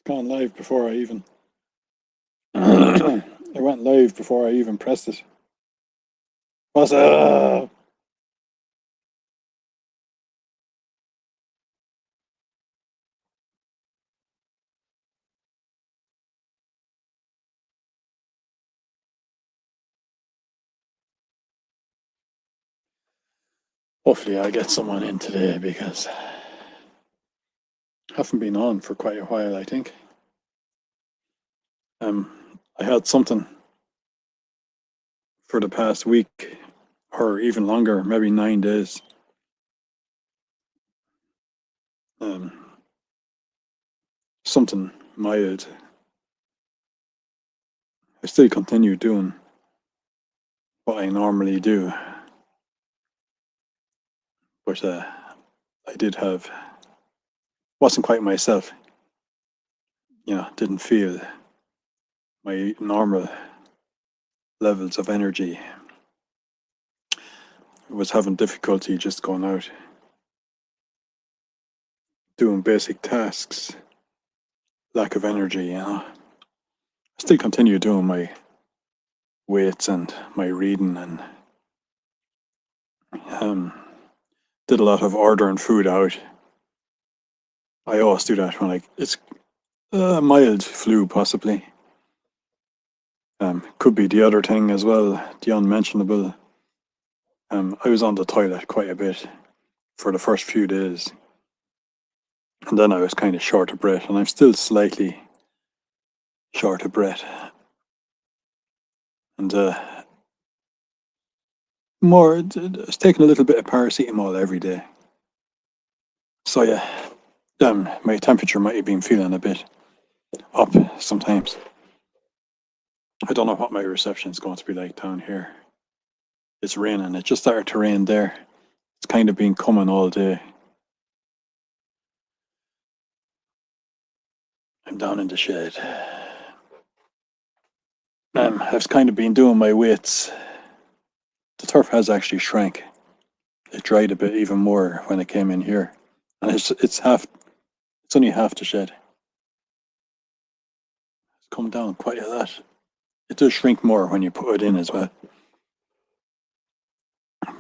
Gone live before I even. It went live before I even pressed it. What's up? Hopefully, I get someone in today because I haven't been on for quite a while. I think. I had something for the past week, or even longer, maybe 9 days. Um, Something mild. I still continue doing what I normally do, but I did have wasn't quite myself. Didn't feel my normal levels of energy. Was having difficulty just going out, doing basic tasks, lack of energy. I still continue doing my weights and my reading and um, did a lot of ordering food out. I always do that when it's a mild flu, possibly. Could be the other thing as well, the unmentionable. I was on the toilet quite a bit for the first few days, and then I was kind of short of breath, and I'm still slightly short of breath. And it's taking a little bit of paracetamol every day. So yeah, my temperature might have been feeling a bit up sometimes. I don't know what my reception is going to be like down here. It's raining. It just started to rain there. It's kind of been coming all day. I'm down in the shed. I've kind of been doing my weights. The turf has actually shrank. It dried a bit even more when it came in here, and it's half. It's only half the shed. It's come down quite a lot. It does shrink more when you put it in as well.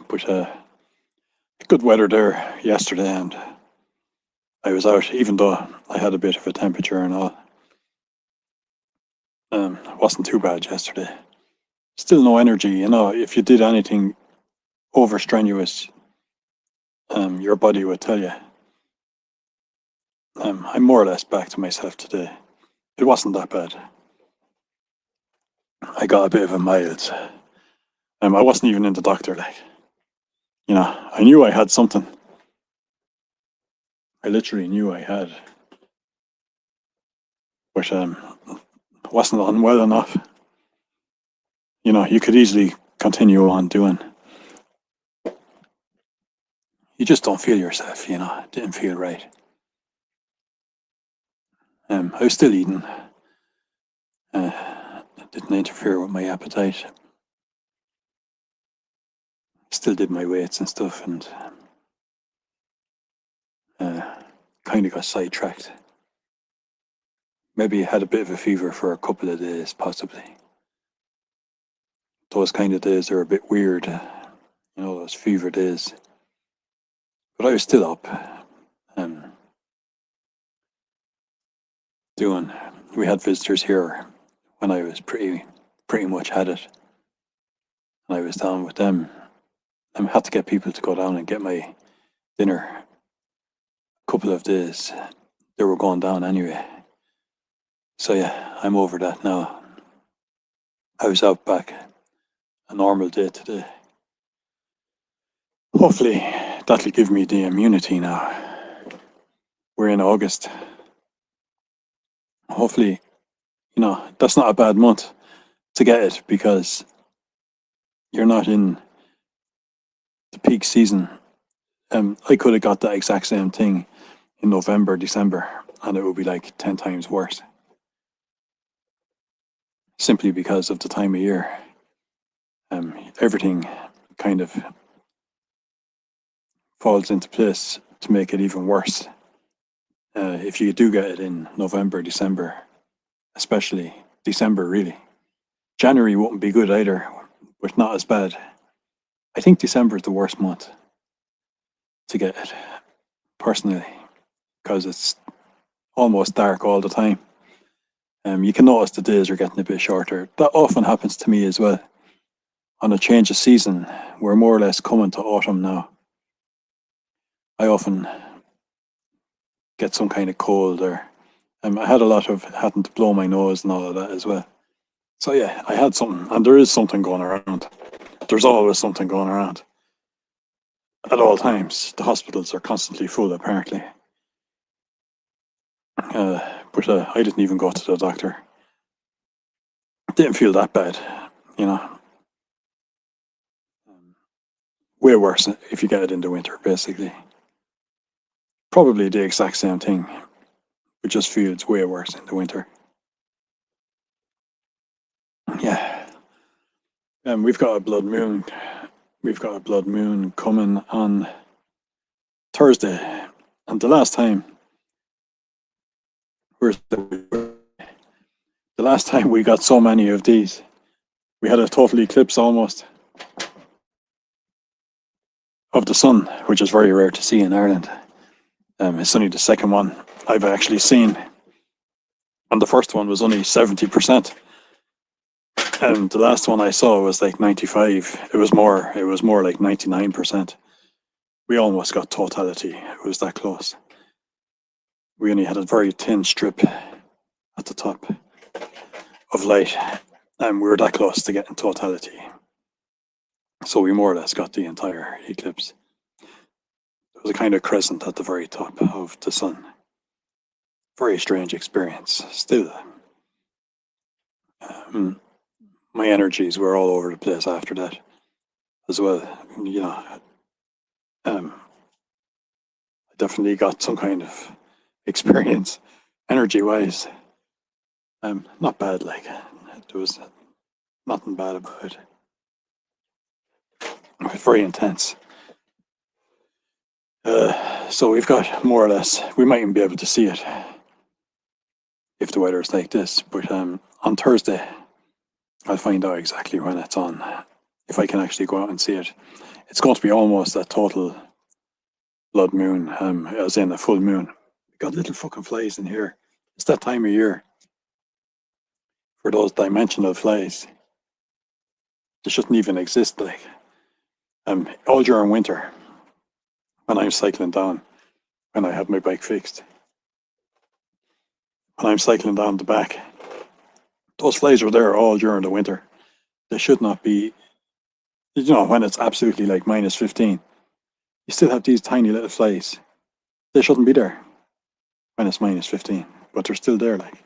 But good weather there yesterday, and I was out even though I had a bit of a temperature and all. It wasn't too bad yesterday. Still no energy. If you did anything over strenuous, your body would tell you. I'm more or less back to myself today. It wasn't that bad. I got a bit of a mild. I wasn't even in the doctor. I knew I had something. I literally knew I had, but wasn't unwell enough. You could easily continue on doing. You just don't feel yourself. It didn't feel right. I was still eating. It didn't interfere with my appetite. Still did my weights and stuff, and kind of got sidetracked. Maybe I had a bit of a fever for a couple of days, possibly. Those kind of days are a bit weird, those fever days. But I was still up, doing. We had visitors here when I was pretty much had it, and I was down with them. I had to get people to go down and get my dinner. A couple of days, they were going down anyway. So yeah, I'm over that now. I was out back a normal day today. Hopefully, that'll give me the immunity now. We're in August. Hopefully, that's not a bad month to get it because you're not in the peak season. I could have got that exact same thing in November, December, and it would be like 10 times worse. Simply because of the time of year. Everything kind of falls into place to make it even worse. if you do get it in November, December, especially December, really. January wouldn't be good either, but not as bad. I think December is the worst month to get it, personally, because it's almost dark all the time. You can notice the days are getting a bit shorter. That often happens to me as well. On a change of season, we're more or less coming to autumn now. I often get some kind of cold, or I had a lot of having to blow my nose and all of that as well. So yeah, I had something, and there is something going around. There's always something going around at all times. The hospitals are constantly full, apparently. But I didn't even go to the doctor. Didn't feel that bad, you know. Way worse if you get it in the winter, basically. Probably the exact same thing. It just feels way worse in the winter. Yeah. We've got a blood moon. We've got a blood moon coming on Thursday. And the last time we got so many of these, we had a total eclipse almost of the sun, which is very rare to see in Ireland. It's only the second one I've actually seen, and the first one was only 70%. And the last one I saw was like 95. It was more like 99%. We almost got totality. It was that close. We only had a very thin strip at the top of light, and we were that close to getting totality. So we more or less got the entire eclipse. There was a kind of crescent at the very top of the sun. Very strange experience. Still, my energies were all over the place after that as well. You know, I definitely got some kind of experience energy-wise. Not bad, like, there was nothing bad about it. It was very intense. So we've got more or less, we might even be able to see it if the weather is like this, but on Thursday, I'll find out exactly when it's on, if I can actually go out and see it. It's going to be almost a total blood moon, as in a full moon. We got little fucking flies in here. It's that time of year for those dimensional flies. They shouldn't even exist, like. All during winter, when I'm cycling down, when I have my bike fixed, when I'm cycling down the back, those flies are there all during the winter. They should not be, you know, when it's absolutely like minus 15, you still have these tiny little flies. They shouldn't be there when it's minus 15, but they're still there, like.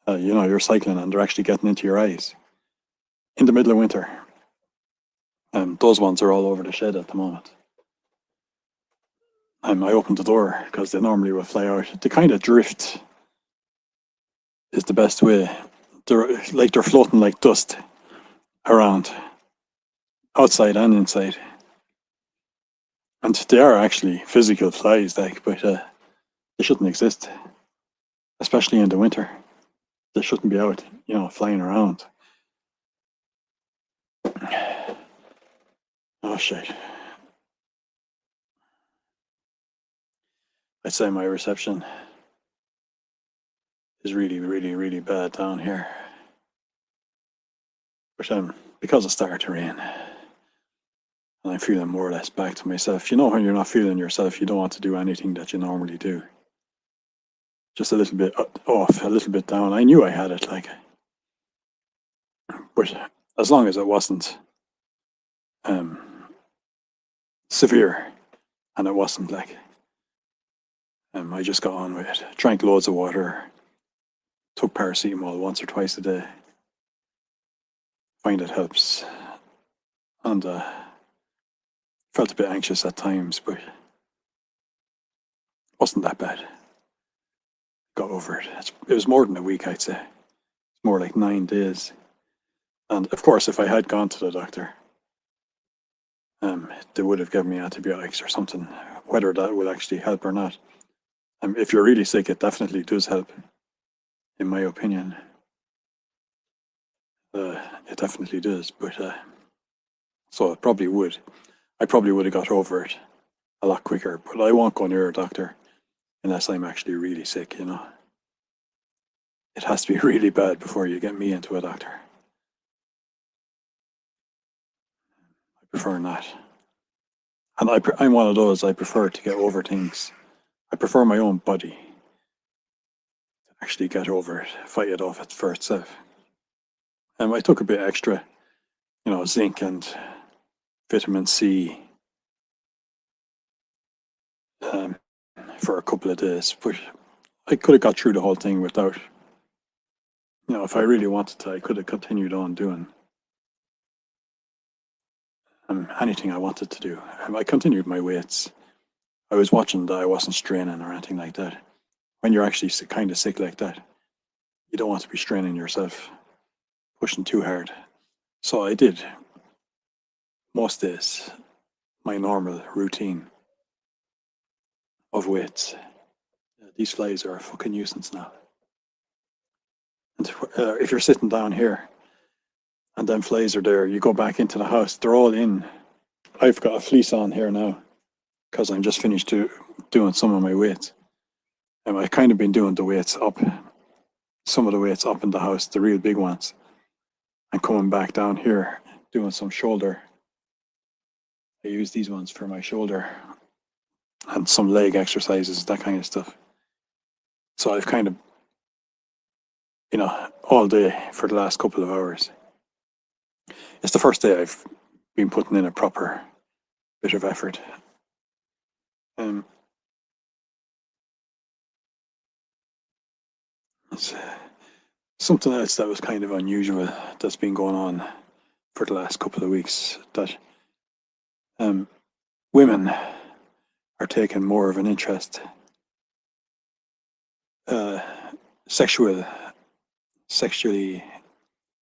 You know, you're cycling and they're actually getting into your eyes in the middle of winter. Those ones are all over the shed at the moment. I opened the door because they normally will fly out. They kind of drift is the best way. They're floating like dust around, outside and inside. And they are actually physical flies, like, but they shouldn't exist, especially in the winter. They shouldn't be out, you know, flying around. Oh shit. I'd say my reception is really, really, really bad down here. But because it started to rain, and I'm feeling more or less back to myself. You know, when you're not feeling yourself, you don't want to do anything that you normally do. Just a little bit off, a little bit down. I knew I had it, like, but as long as it wasn't severe, and it wasn't, like, I just got on with it. Drank loads of water, took paracetamol once or twice a day. Find it helps, and felt a bit anxious at times, but wasn't that bad. Got over it. It was more than a week, I'd say. It's more like 9 days. And of course, if I had gone to the doctor, they would have given me antibiotics or something. Whether that would actually help or not, If you're really sick, it definitely does help, in my opinion. It definitely does, but so it probably would. I probably would have got over it a lot quicker, but I won't go near a doctor unless I'm actually really sick, you know. It has to be really bad before you get me into a doctor. I prefer not. And I'm one of those, I prefer to get over things. I prefer my own body to actually get over it, fight it off for itself. I took a bit extra, you know, zinc and vitamin C for a couple of days, but I could have got through the whole thing without, you know, if I really wanted to, I could have continued on doing anything I wanted to do. I continued my weights. I was watching that I wasn't straining or anything like that. When you're actually kind of sick like that, you don't want to be straining yourself, pushing too hard. So I did most days my normal routine of weights. These flies are a fucking nuisance now. And if you're sitting down here and them flies are there, you go back into the house, they're all in. I've got a fleece on here now because I'm just finished doing some of my weights. I've kind of been doing the weights up, some of the weights up in the house, the real big ones, and coming back down here doing some shoulder. I use these ones for my shoulder and some leg exercises, that kind of stuff. So I've kind of, you know, all day for the last couple of hours. It's the first day I've been putting in a proper bit of effort. It's something else that was kind of unusual that's been going on for the last couple of weeks, that women are taking more of an interest, sexually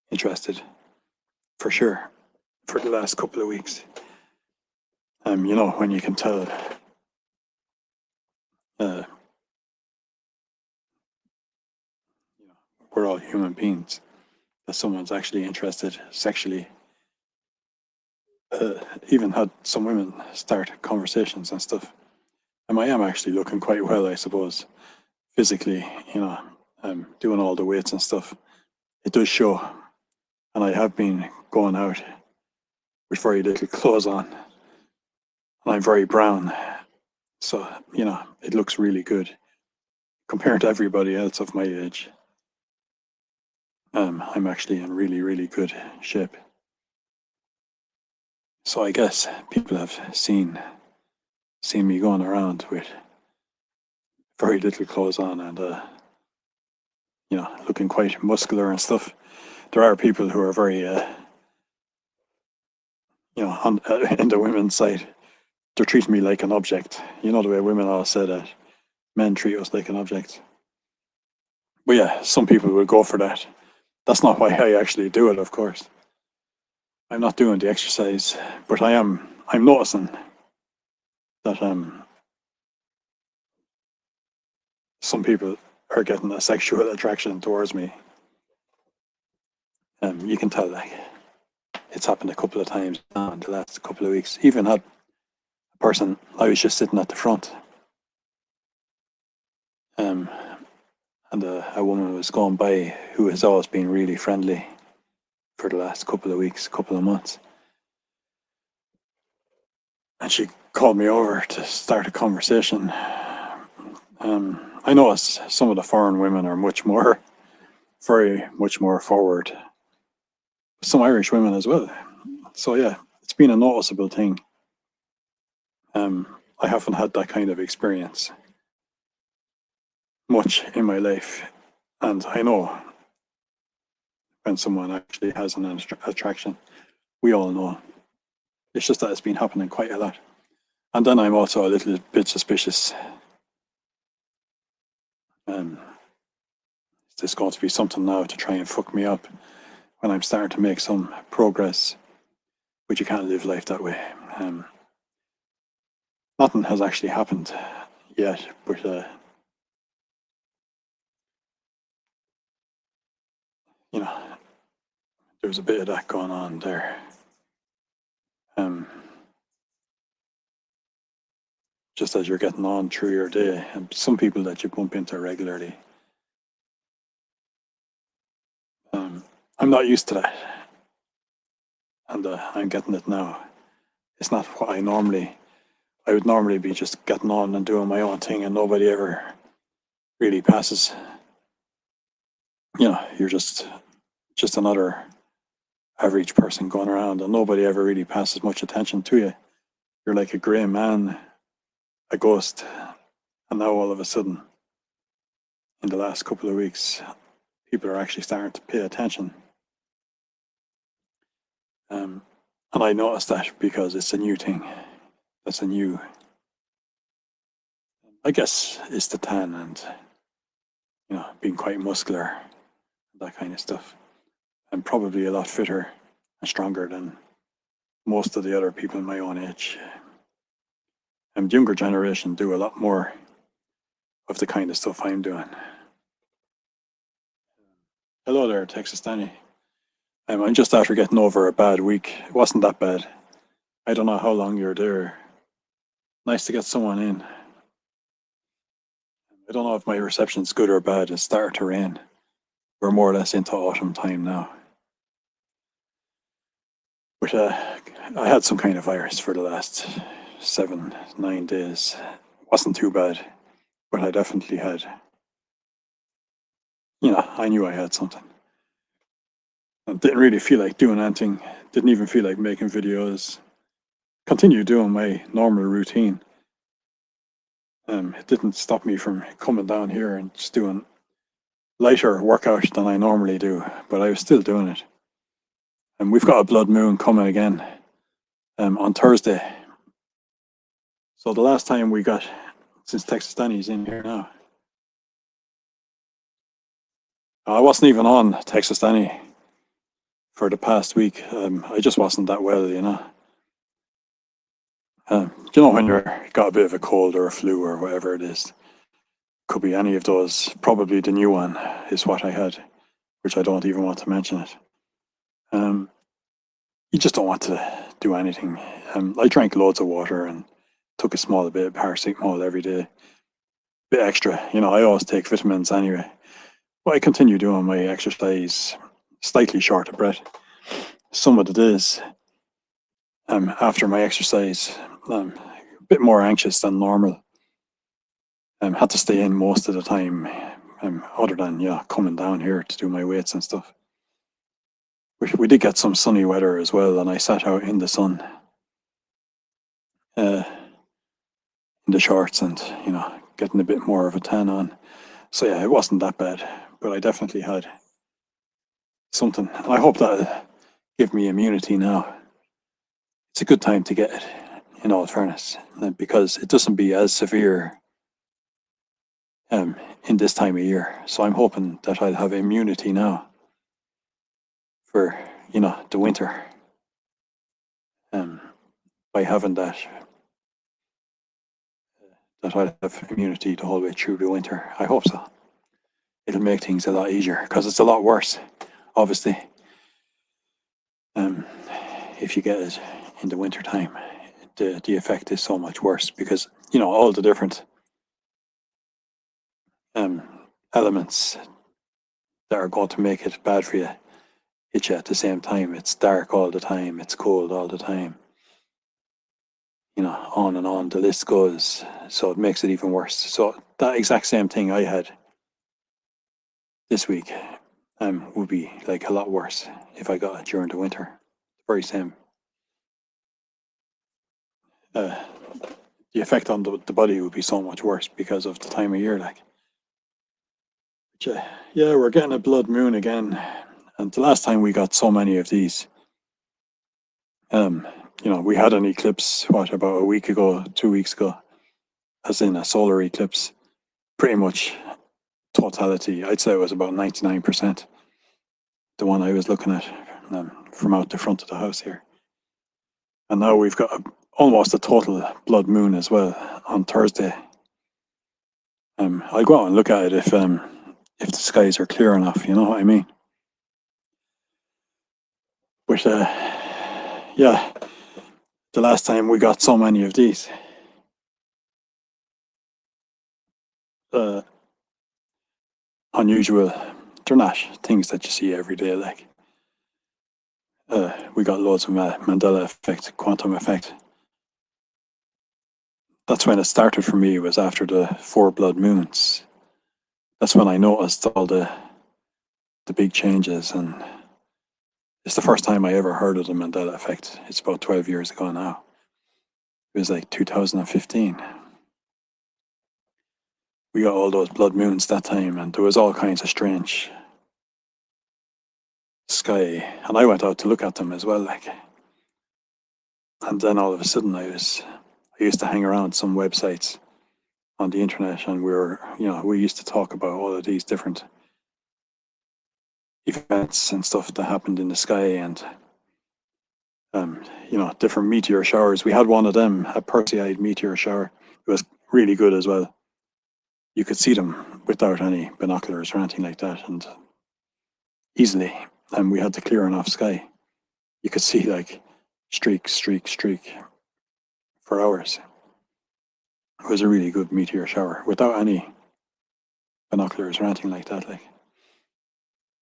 interested, for sure, for the last couple of weeks. You know, when you can tell we're all human beings, that someone's actually interested sexually. Even had some women start conversations and stuff. I am actually looking quite well, I suppose, physically, you know, doing all the weights and stuff. It does show. And I have been going out with very little clothes on. And I'm very brown. So, you know, it looks really good compared to everybody else of my age. I'm actually in really, really good shape. So I guess people have seen me going around with very little clothes on and, you know, looking quite muscular and stuff. There are people who are very, you know, in the women's side, they're treating me like an object. You know the way women all say that men treat us like an object. But yeah, some people will go for that. That's not why I actually do it, of course. I'm not doing the exercise, but I'm noticing that some people are getting a sexual attraction towards me. You can tell, like, it's happened a couple of times now in the last couple of weeks. Even had a person, I was just sitting at the front, and a woman was going by who has always been really friendly for the last couple of weeks, couple of months. And she called me over to start a conversation. I noticed some of the foreign women are very much more forward. Some Irish women as well. So yeah, it's been a noticeable thing. I haven't had that kind of experience much in my life, and I know when someone actually has an attraction. We all know. It's just that it's been happening quite a lot. And then I'm also a little bit suspicious. Is this going to be something now to try and fuck me up when I'm starting to make some progress? But you can't live life that way. Nothing has actually happened yet, but there's a bit of that going on there. Just as you're getting on through your day, and some people that you bump into regularly. I'm not used to that, and I'm getting it now. It's not what I would normally be just getting on and doing my own thing, and nobody ever really passes. You're just another average person going around, and nobody ever really passes much attention to you. You're like a grey man, a ghost, and now all of a sudden, in the last couple of weeks, people are actually starting to pay attention. And I noticed that because it's a new thing. That's a new, I guess, it's the tan and, being quite muscular, that kind of stuff. I'm probably a lot fitter and stronger than most of the other people my own age. And the younger generation do a lot more of the kind of stuff I'm doing. Hello there, Texas Danny. I'm just after getting over a bad week. It wasn't that bad. I don't know how long you're there. Nice to get someone in. I don't know if my reception's good or bad. It's started to rain. We're more or less into autumn time now. But I had some kind of virus for the last 7-9 days. It wasn't too bad, but I definitely had, I knew I had something. I didn't really feel like doing anything. Didn't even feel like making videos. Continued doing my normal routine. It didn't stop me from coming down here and just doing lighter workout than I normally do, but I was still doing it. And we've got a blood moon coming again on Thursday. So the last time we got, since Texas Danny's in here now, I wasn't even on Texas Danny for the past week. I just wasn't that well, when you're got a bit of a cold or a flu or whatever it is. Could be any of those. Probably the new one is what I had, which I don't even want to mention it. You just don't want to do anything. I drank loads of water and took a small bit of paracetamol every day. Bit extra, I always take vitamins anyway. But I continue doing my exercise, slightly short of breath. Some of the days after my exercise, a bit more anxious than normal. Had to stay in most of the time, other than coming down here to do my weights and stuff. We did get some sunny weather as well, and I sat out in the sun, in the shorts, and getting a bit more of a tan on. So yeah, it wasn't that bad, but I definitely had something. And I hope that'll give me immunity now. It's a good time to get it, in all fairness, because it doesn't be as severe in this time of year. So I'm hoping that I'll have immunity now for the winter, by having that I'll have immunity the whole way through the winter. I hope so. It'll make things a lot easier, because it's a lot worse, obviously, if you get it in the winter time. The effect is so much worse, because all the different elements that are going to make it bad for you hit you at the same time. It's dark all the time, it's cold all the time, on and on the list goes. So it makes it even worse. So that exact same thing I had this week would be like a lot worse if I got it during the winter. Very same. The effect on the body would be so much worse because of the time of year, like. But yeah, we're getting a blood moon again, and the last time we got so many of these, we had an eclipse, about a week ago, 2 weeks ago, as in a solar eclipse, pretty much totality. I'd say it was about 99%, the one I was looking at from out the front of the house here. And now we've got almost a total blood moon as well on Thursday. I'll go out and look at it if the skies are clear enough, you know what I mean? But yeah, the last time we got so many of these. Unusual. They're not things that you see every day. Like we got loads of Mandela effect, quantum effect. That's when it started for me. Was after the 4 blood moons. That's when I noticed all the big changes, and it's the first time I ever heard of the Mandela effect. It's about 12 years ago now. It was like 2015. We got all those blood moons that time, and there was all kinds of strange sky, and I went out to look at them as well, like. And then all of a sudden, I used to hang around some websites on the internet, and we used to talk about all of these different events and stuff that happened in the sky, and different meteor showers. We had one of them, a Perseid meteor shower. It was really good as well. You could see them without any binoculars or anything like that, and easily. And we had the clear enough sky. You could see like streak for hours. It was a really good meteor shower without any binoculars or anything like that. Like,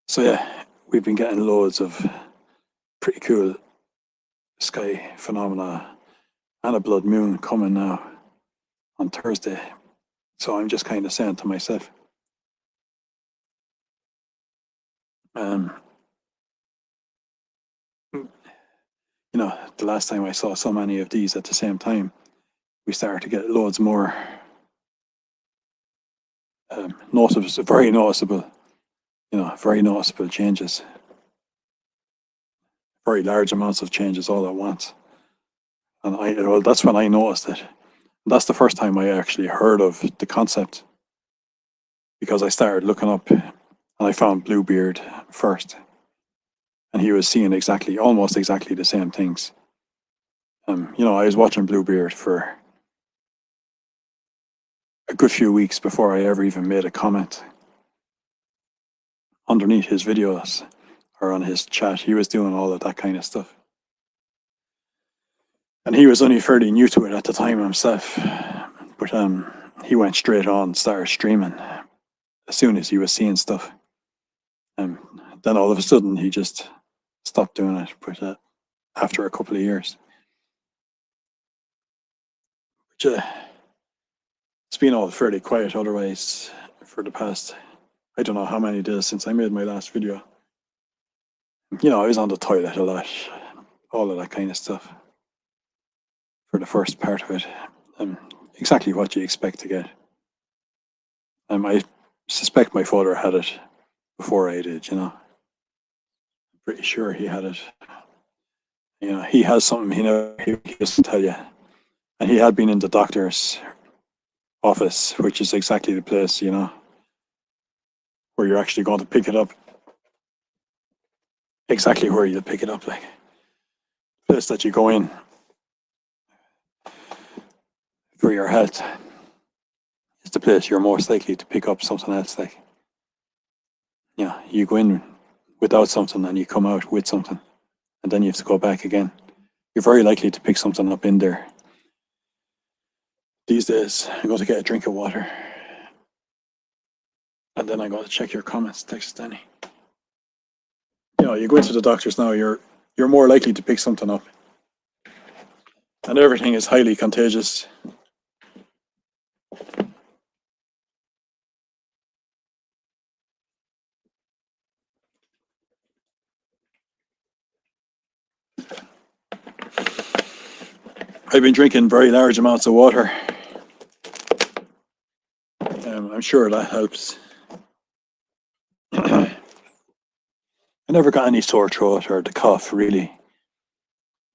so yeah, we've been getting loads of pretty cool sky phenomena, and a blood moon coming now on Thursday. So I'm just kind of saying to myself, the last time I saw so many of these at the same time, we started to get loads more very noticeable changes, very large amounts of changes all at once. And that's when I noticed it. That's the first time I actually heard of the concept, because I started looking up, and I found Bluebeard first, and he was seeing almost exactly the same things. I was watching Bluebeard for a good few weeks before I ever even made a comment underneath his videos or on his chat. He was doing all of that kind of stuff, and he was only fairly new to it at the time himself. But he went straight on and started streaming as soon as he was seeing stuff. And then all of a sudden he just stopped doing it. But after a couple of years, which it's been all fairly quiet otherwise for the past, I don't know how many days since I made my last video. I was on the toilet a lot, all of that kind of stuff for the first part of it. Exactly what you expect to get. I suspect my father had it before I did, Pretty sure he had it. He has something he doesn't tell you. And he had been in the doctor's office, which is exactly the place, where you're actually going to pick it up. Exactly where you pick it up, like. Place that you go in for your health. It's the place you're most likely to pick up something else, like. You go in without something and you come out with something, and then you have to go back again. You're very likely to pick something up in there. These days, I'm going to get a drink of water, and then I'm going to check your comments, Texas Danny. You go into the doctors now, you're more likely to pick something up, and everything is highly contagious. I've been drinking very large amounts of water. I'm sure that helps. I never got any sore throat or the cough, really.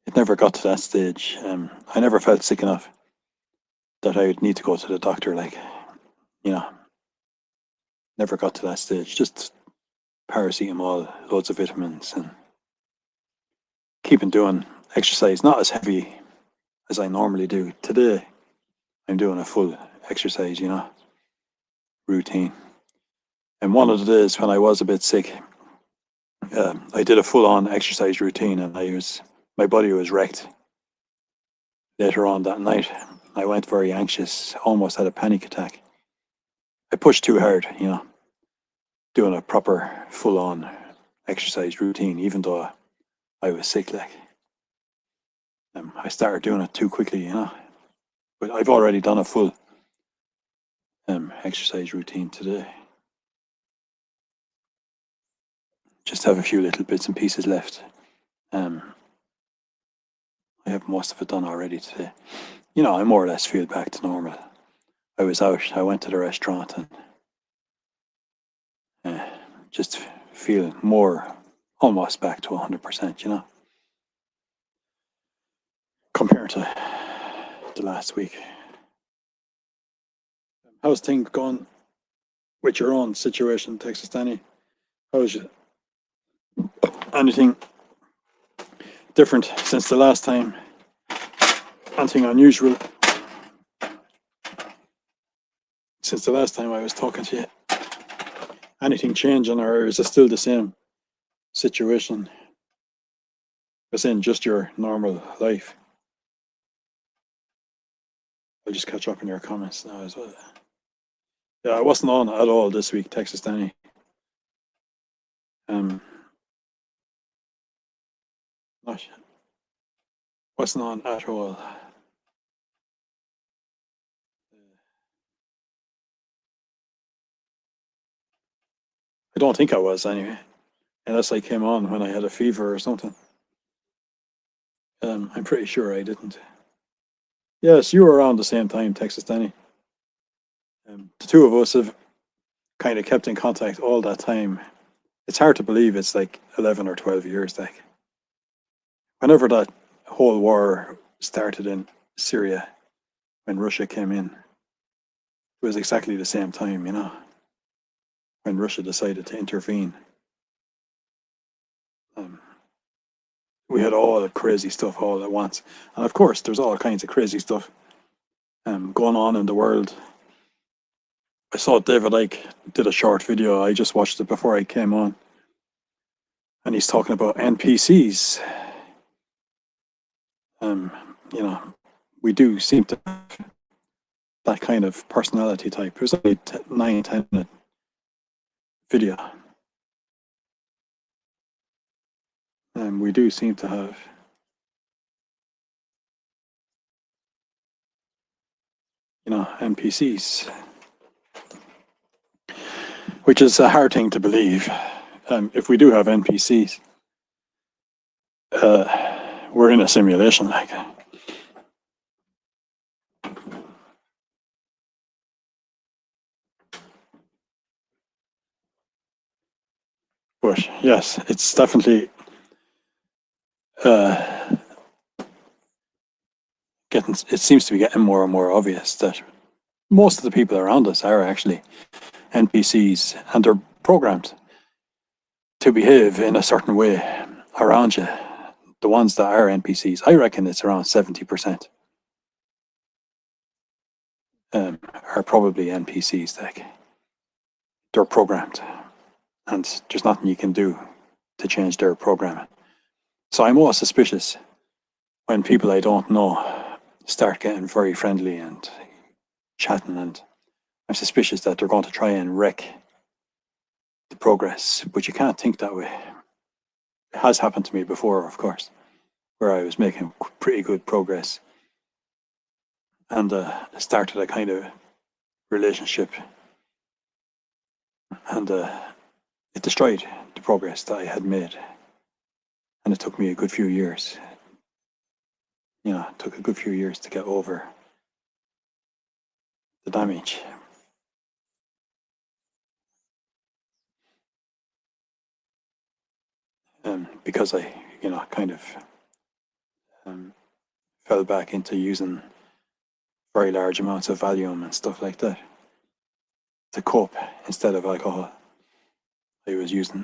It never got to that stage. I never felt sick enough that I would need to go to the doctor, like, never got to that stage. Just paracetamol, loads of vitamins, and keeping doing exercise, not as heavy as I normally do. Today, I'm doing a full exercise, routine. And one of the days when I was a bit sick, I did a full-on exercise routine, and my body was wrecked. Later on that night, I went very anxious, almost had a panic attack. I pushed too hard, doing a proper full-on exercise routine, even though I was sick. I started doing it too quickly, But I've already done a full exercise routine today. Just have a few little bits and pieces left. I have most of it done already today. I more or less feel back to normal. I was out, I went to the restaurant, and just feel more, almost back to 100%, compared to the last week. How's things going with your own situation, Texas Danny? How's anything different since the last time? Anything unusual since the last time I was talking to you? Anything changing, or is it still the same situation as in just your normal life? I'll just catch up in your comments now as well. Yeah, I wasn't on at all this week, Texas Danny. Wasn't on at all. I don't think I was anyway, unless I came on when I had a fever or something. I'm pretty sure I didn't. Yes, you were around the same time, Texas Danny. The two of us have kind of kept in contact all that time. It's hard to believe it's like 11 or 12 years. Whenever that whole war started in Syria, when Russia came in, it was exactly the same time, when Russia decided to intervene. We had all the crazy stuff all at once. And of course, there's all kinds of crazy stuff going on in the world. I saw David Icke did a short video. I just watched it before I came on. And he's talking about NPCs. We do seem to have that kind of personality type. It was only 9-10 minute video. We do seem to have NPCs, which is a hard thing to believe. If we do have NPCs, we're in a simulation, But yes, it's definitely it seems to be getting more and more obvious that most of the people around us are actually NPCs, and they're programmed to behave in a certain way around you. The ones that are NPCs, I reckon it's around 70% are probably NPCs. They're programmed, and there's nothing you can do to change their programming. So I'm always suspicious when people I don't know start getting very friendly and chatting, and I'm suspicious that they're going to try and wreck the progress. But you can't think that way. It has happened to me before, of course, where I was making pretty good progress and started a kind of relationship, and it destroyed the progress that I had made. And it took me a good few years. It took a good few years to get over the damage. Because I, kind of fell back into using very large amounts of Valium and stuff like that to cope instead of alcohol. I was using,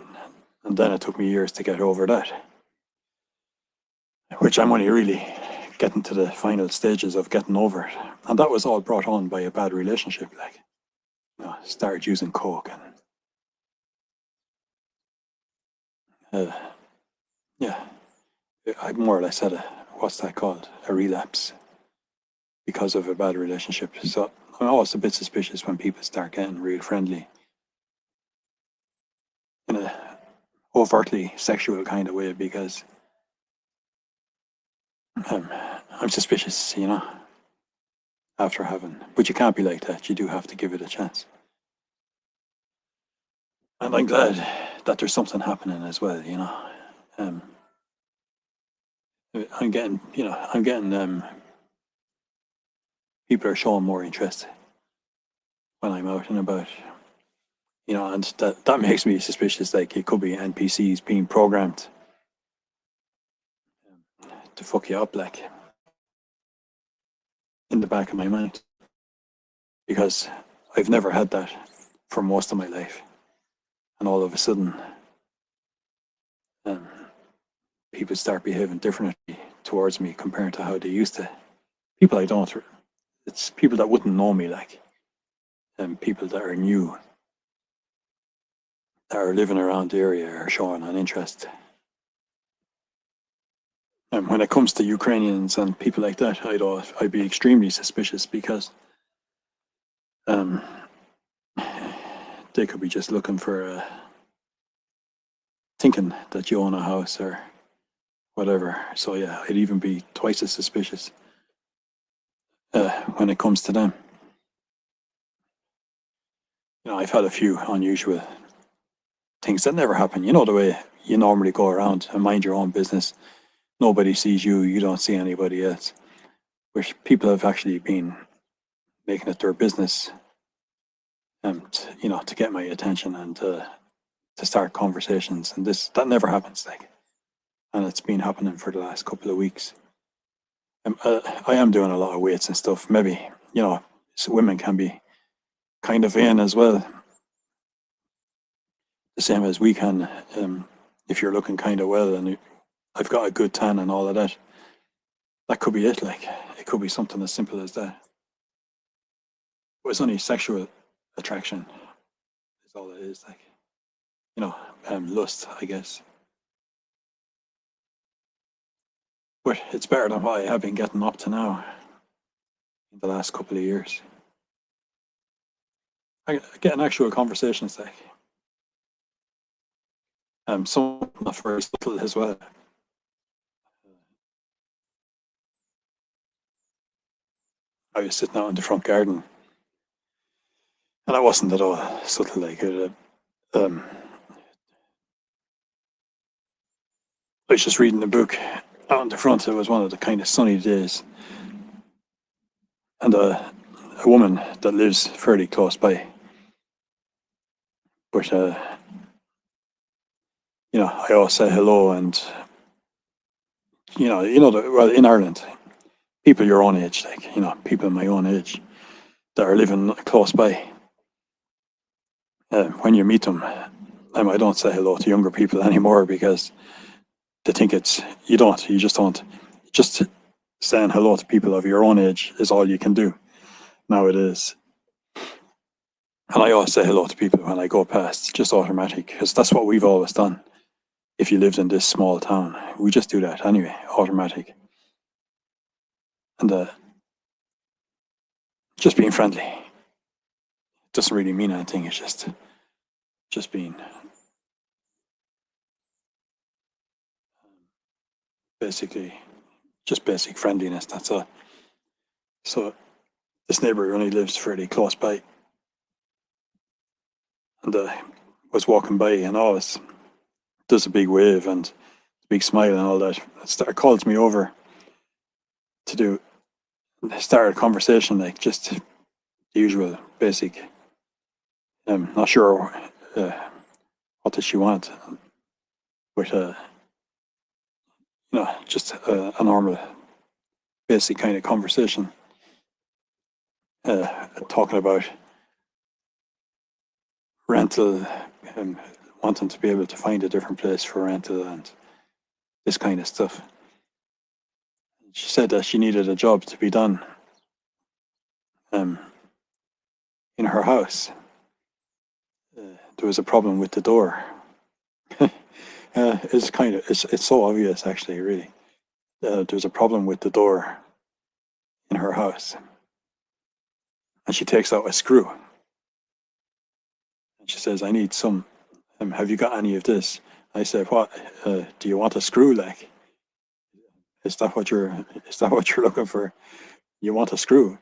and then it took me years to get over that, which I'm only really getting to the final stages of getting over it. And that was all brought on by a bad relationship. Started using coke, yeah, I more or less had what's that called? A relapse because of a bad relationship. So I'm always a bit suspicious when people start getting real friendly in a overtly sexual kind of way because I'm suspicious, after having. But you can't be like that. You do have to give it a chance. And I'm glad that there's something happening as well. Um, I'm getting people are showing more interest when I'm out and about. And that makes me suspicious. Like it could be NPCs being programmed to fuck you up, like in the back of my mind, because I've never had that for most of my life, and all of a sudden, um, people start behaving differently towards me compared to how they used to. People I don't. It's people that wouldn't know me, like, and people that are new, that are living around the area, are showing an interest. And when it comes to Ukrainians and people like that, I'd be extremely suspicious because um, they could be just looking for thinking that you own a house or whatever. So yeah, I'd even be twice as suspicious when it comes to them. I've had a few unusual things that never happen. You know the way you normally go around and mind your own business. Nobody sees you. You don't see anybody else. Which people have actually been making it their business, to get my attention and to start conversations. And that never happens, like, and it's been happening for the last couple of weeks. I am doing a lot of weights and stuff. Maybe so women can be kind of vain as well, the same as we can. If you're looking kind of well and I've got a good tan and all of that, that could be it. Like it could be something as simple as that. But it's only sexual attraction is all it is. Like lust, I guess. But it's better than what I have been getting up to now in the last couple of years. I get an actual conversations, like some not very subtle as well. I was sitting out in the front garden, and I wasn't at all subtle. Like I was just reading a book out in the front. It was one of the kind of sunny days, and a woman that lives fairly close by, but I always say hello, and well, in Ireland, people your own age, like people my own age that are living close by. When you meet them, I don't say hello to younger people anymore because they think you just don't. Just saying hello to people of your own age is all you can do nowadays. And I always say hello to people when I go past, just automatic, because that's what we've always done. If you lived in this small town, we just do that anyway, automatic. And just being friendly. It doesn't really mean anything. It's just being basically just basic friendliness. That's all. So this neighbour only lives fairly close by, and was walking by and always does a big wave and a big smile and all that. Calls me over to start a conversation, like just the usual basic. I'm not sure what does she want, but just a normal, basic kind of conversation. Talking about rental, and wanting to be able to find a different place for rental and this kind of stuff. She said that she needed a job to be done in her house. There was a problem with the door. It's so obvious actually, really. There's a problem with the door in her house, and she takes out a screw and she says, "I need some. Have you got any of this?" I said, "What? Do you want a screw? Like, is that what you're looking for? You want a screw?"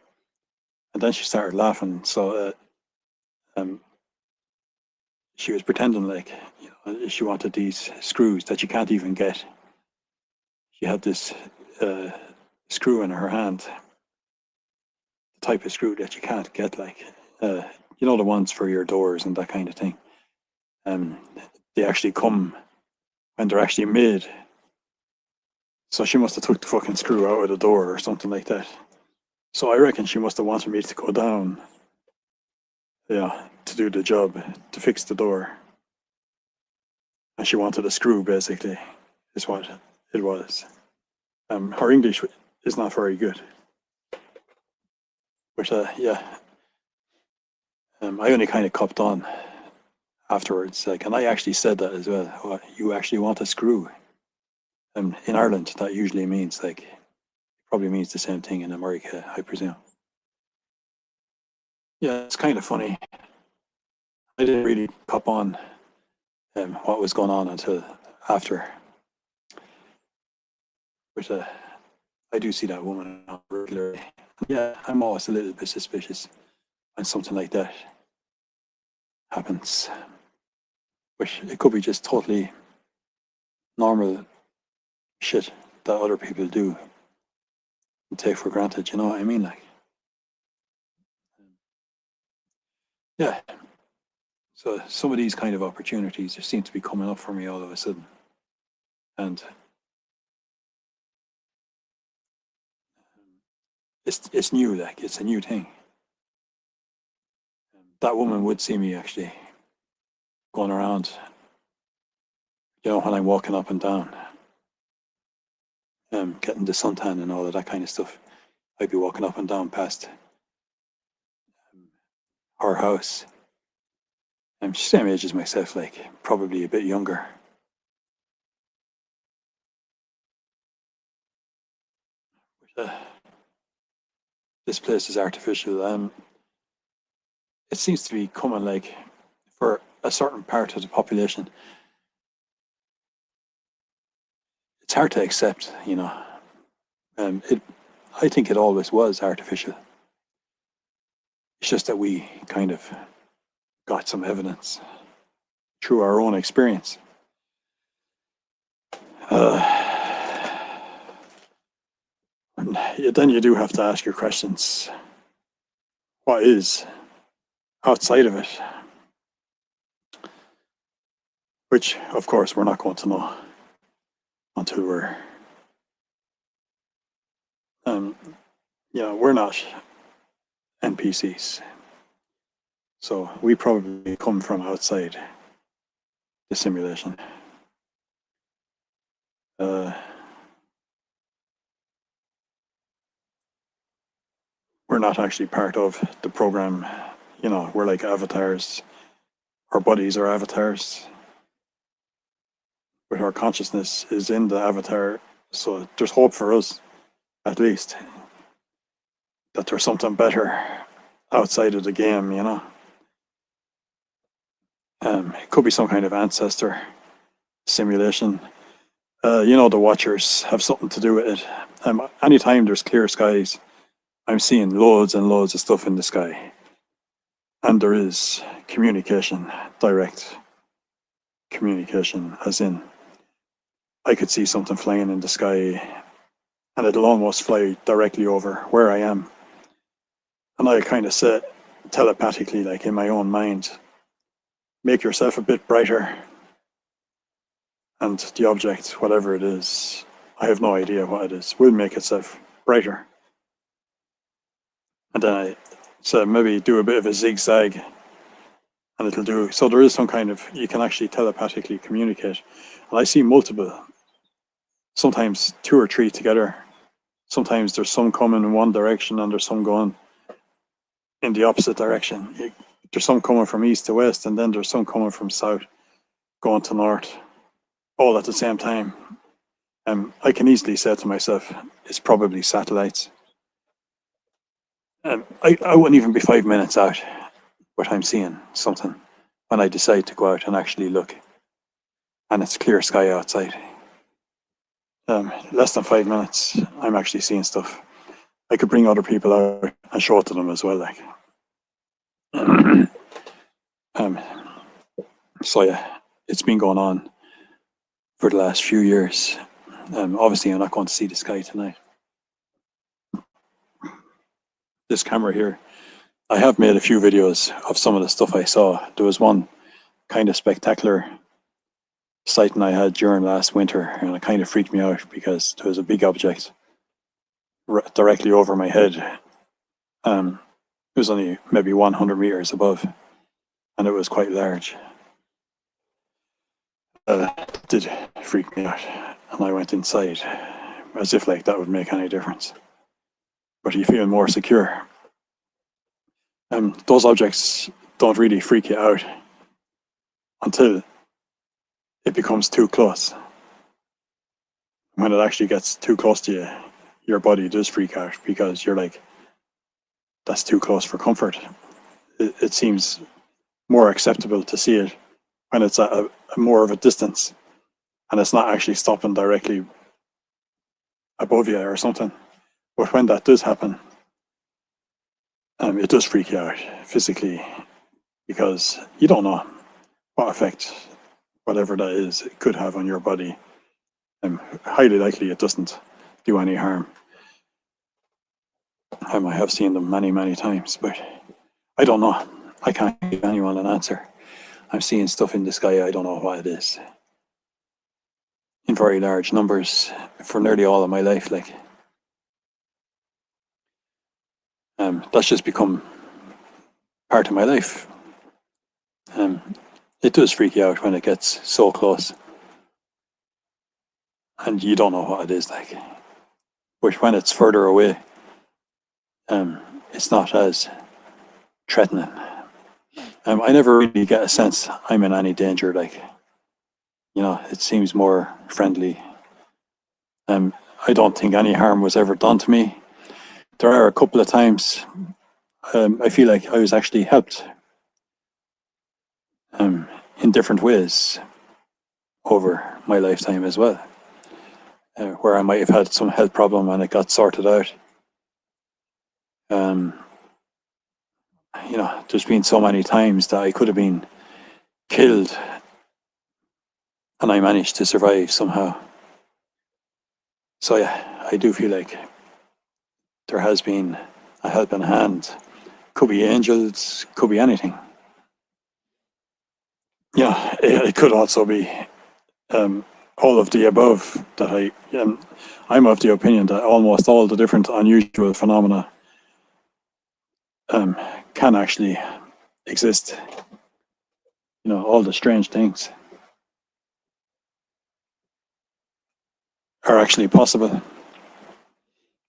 And then she started laughing. So um, she was pretending like, she wanted these screws that you can't even get. She had this uh, screw in her hand, the type of screw that you can't get, like, the ones for your doors and that kind of thing. Um, they actually come when they're actually made. So she must have took the fucking screw out of the door or something like that. So I reckon she must have wanted me to go down, yeah, to do the job, to fix the door. And she wanted a screw, basically, is what it was. Her English is not very good. But yeah, I only kind of copped on afterwards. Like, and I actually said that as well. "Oh, you actually want a screw?" In Ireland, that usually means like, probably means the same thing in America, I presume. Yeah, it's kind of funny. I didn't really cop on what was going on until after. But I do see that woman regularly. Yeah, I'm always a little bit suspicious when something like that happens. But it could be just totally normal shit that other people do and take for granted. You know what I mean? Like, yeah. So some of these kind of opportunities seem to be coming up for me all of a sudden, and it's new. Like, it's a new thing. That woman would see me actually going around, when I'm walking up and down, getting the suntan and all of that kind of stuff. I'd be walking up and down past her house. She's the same age as myself, like probably a bit younger. But, this place is artificial. It seems to be coming like for a certain part of the population. It's hard to accept, I think it always was artificial. It's just that we kind of got some evidence through our own experience. And then you do have to ask your questions. What is outside of it? Which, of course, we're not going to know until we're not NPCs. So we probably come from outside the simulation. We're not actually part of the program. We're like avatars. Our bodies are avatars, but our consciousness is in the avatar. So there's hope for us, at least, that there's something better outside of the game, It could be some kind of ancestor simulation. The Watchers have something to do with it. Anytime there's clear skies, I'm seeing loads and loads of stuff in the sky. And there is communication, direct communication, as in, I could see something flying in the sky and it'll almost fly directly over where I am. And I kind of say telepathically, like in my own mind, make yourself a bit brighter. And the object, whatever it is, I have no idea what it is, will make itself brighter. And then I say maybe do a bit of a zigzag and it'll do. So there is some kind of, you can actually telepathically communicate. And I see multiple, sometimes 2 or 3 together. Sometimes there's some coming in one direction and there's some going in the opposite direction. There's some coming from east to west, and then there's some coming from south, going to north. all at the same time. I can easily say to myself, it's probably satellites. I wouldn't even be 5 minutes out, but I'm seeing something when I decide to go out and actually look, and it's clear sky outside. Less than 5 minutes, I'm actually seeing stuff. I could bring other people out and show it to them as well. Like, so yeah, it's been going on for the last few years. Obviously, I'm not going to see the sky tonight. This camera here, I have made a few videos of some of the stuff I saw. There was one kind of spectacular sighting I had during last winter, and it kind of freaked me out because there was a big object directly over my head. It was only maybe 100 meters above, and it was quite large. It did freak me out, and I went inside as if like that would make any difference. But you feel more secure. Those objects don't really freak you out until it becomes too close. When it actually gets too close to you, your body does freak out because you're like, that's too close for comfort. It seems more acceptable to see it when it's at a more of a distance and it's not actually stopping directly above you or something. But when that does happen, it does freak you out physically because you don't know what effect whatever that is it could have on your body. Highly likely it doesn't do any harm. I have seen them many, many times, but I don't know. I can't give anyone an answer. I'm seeing stuff in the sky, I don't know what it is. In very large numbers for nearly all of my life, like. That's just become part of my life. It does freak you out when it gets so close and you don't know what it is like. But when it's further away, it's not as threatening. I never really get a sense I'm in any danger, like, you know, it seems more friendly. I don't think any harm was ever done to me. There are a couple of times I feel like I was actually helped in different ways over my lifetime as well, where I might have had some health problem and it got sorted out. You know, there's been so many times that I could have been killed and I managed to survive somehow. So yeah, I do feel like there has been a helping hand. Could be angels, could be anything. Yeah, it could also be all of the above. That I'm of the opinion that almost all the different unusual phenomena can actually exist. You know, all the strange things are actually possible.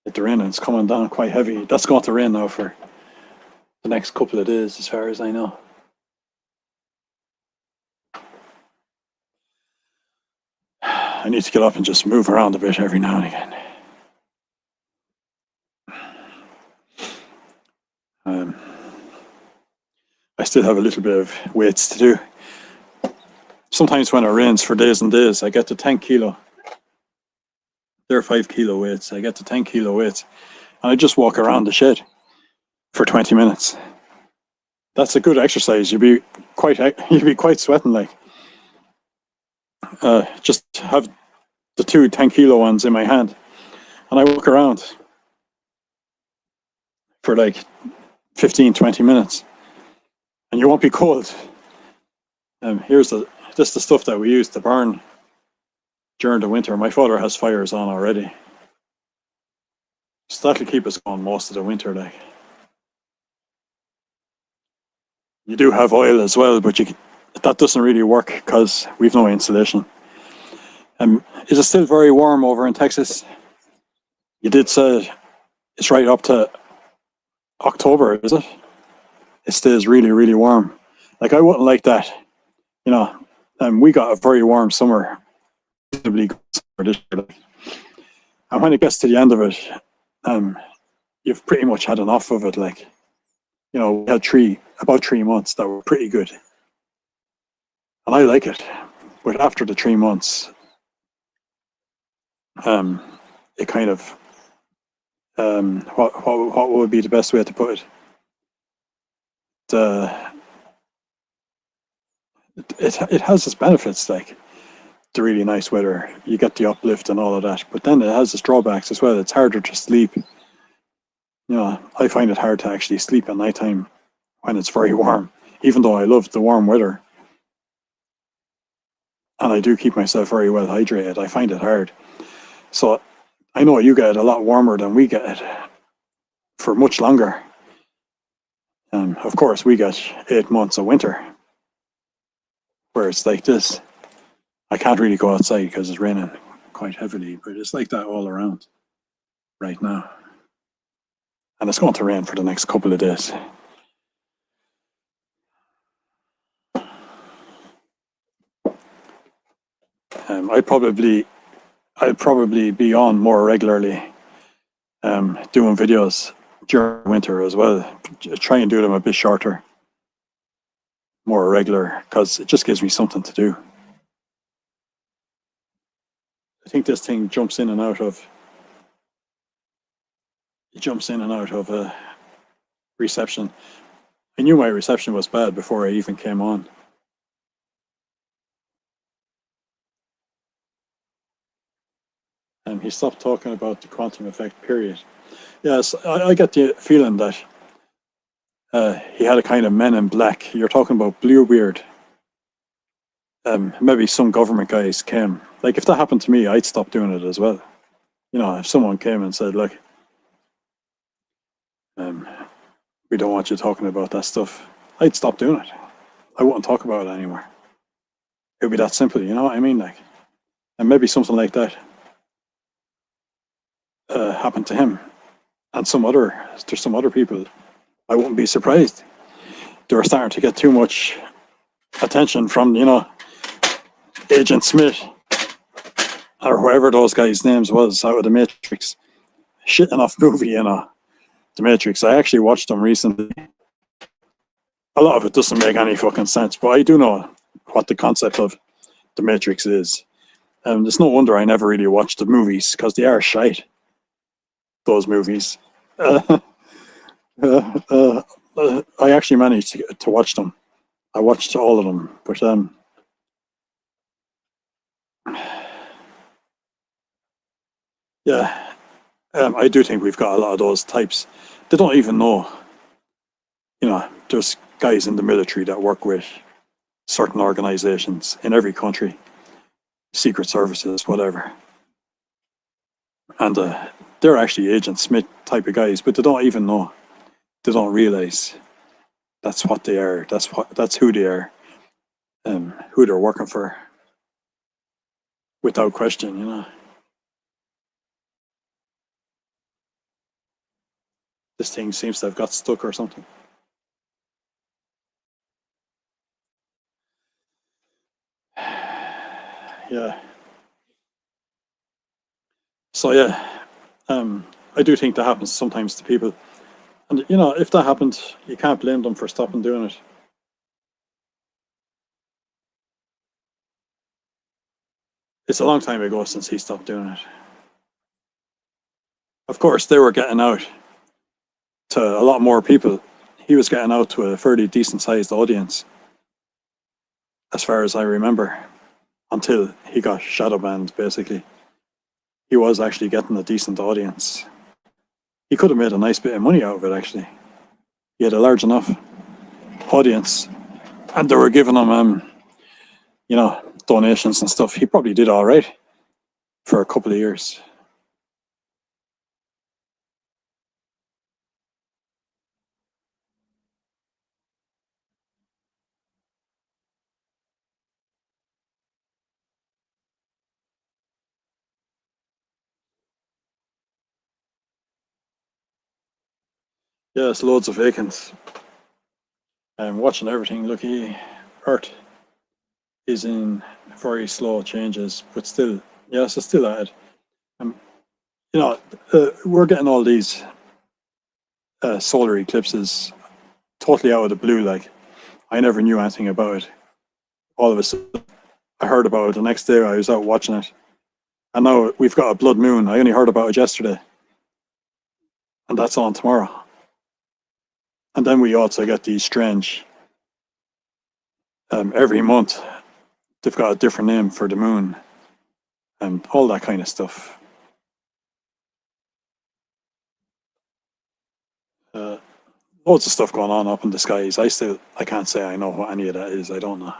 The rain is coming down quite heavy. That's going to rain now for the next couple of days, as far as I know. I need to get up and just move around a bit every now and again. I still have a little bit of weights to do. Sometimes when it rains for days and days, I get to 10 kilo. They're 5 kilo weights. I get to 10 kilo weights. And I just walk around the shed for 20 minutes. That's a good exercise. You'd be quite sweating, like. Just have the 2 10 kilo ones in my hand. And I walk around for like 15, 20 minutes. And you won't be cold. This is the stuff that we use to burn during the winter. My father has fires on already. So that'll keep us going most of the winter, like. You do have oil as well, but that doesn't really work because we've no insulation. Is it still very warm over in Texas? You did say it's right up to October, is it? It stays really, really warm. Like, I wouldn't like that. You know, we got a very warm summer reasonably good for this year. And when it gets to the end of it, you've pretty much had enough of it. Like, we had about 3 months that were pretty good, and I like it. But after the 3 months, it kind of what would be the best way to put it? It has its benefits, like the really nice weather, you get the uplift and all of that, but then it has its drawbacks as well. It's harder to sleep. I find it hard to actually sleep at nighttime when it's very warm, even though I love the warm weather and I do keep myself very well hydrated. I find it hard. So I know you get it a lot warmer than we get it for much longer. Of course, we get 8 months of winter where it's like this. I can't really go outside because it's raining quite heavily, but it's like that all around right now. And it's going to rain for the next couple of days. I'd probably be on more regularly, doing videos during winter as well. Try and do them a bit shorter, more regular, because it just gives me something to do. I think this thing jumps in and out of reception. I knew my reception was bad before I even came on. And he stopped talking about the quantum effect, period. Yes, I get the feeling that he had a kind of Men in Black. You're talking about Bluebeard. Maybe some government guys came. Like, if that happened to me, I'd stop doing it as well. If someone came and said, look, we don't want you talking about that stuff, I'd stop doing it. I wouldn't talk about it anymore. It would be that simple, you know what I mean? Like, and maybe something like that happened to him and there's some other people. I wouldn't be surprised. They were starting to get too much attention from, Agent Smith or whoever those guys' names was out of the Matrix. Shit enough movie, the Matrix. I actually watched them recently. A lot of it doesn't make any fucking sense, but I do know what the concept of the Matrix is. There's no wonder I never really watched the movies because they are shite. Those movies. I actually managed to watch them. I watched all of them, but yeah, I do think we've got a lot of those types. They don't even know. There's guys in the military that work with certain organizations in every country, secret services, whatever, and they're actually Agent Smith type of guys, but they don't even know. They don't realize that's what they are. That's who they are, who they're working for, without question. This thing seems to have got stuck or something. Yeah. So yeah, I do think that happens sometimes to people, and if that happened, you can't blame them for stopping doing it. It's a long time ago since he stopped doing it. Of course, they were getting out to a lot more people. He was getting out to a fairly decent-sized audience, as far as I remember, until he got shadow banned. Basically, he was actually getting a decent audience. He could have made a nice bit of money out of it. Actually, he had a large enough audience, and they were giving him, donations and stuff. He probably did all right for a couple of years. Yes, loads of vacants. I'm watching everything. Lucky Earth is in very slow changes, but still, yes, it's still ahead. You know, we're getting all these solar eclipses totally out of the blue. Like, I never knew anything about it. All of a sudden, I heard about it the next day. I was out watching it, and now we've got a blood moon. I only heard about it yesterday, and that's on tomorrow. And then we also get these strange. Every month, they've got a different name for the moon, and all that kind of stuff. Loads of stuff going on up in the skies. I can't say I know what any of that is. I don't know.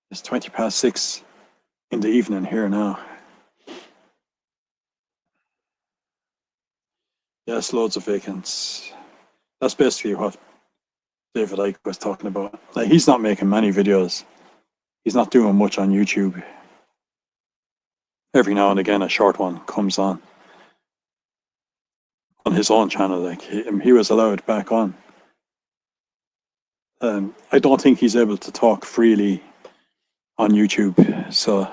It's 6:20 in the evening here now. Yes, loads of vacants. That's basically what David Icke was talking about. Like, he's not making many videos. He's not doing much on YouTube. Every now and again, a short one comes on his own channel. Like, he was allowed back on. I don't think he's able to talk freely on YouTube, so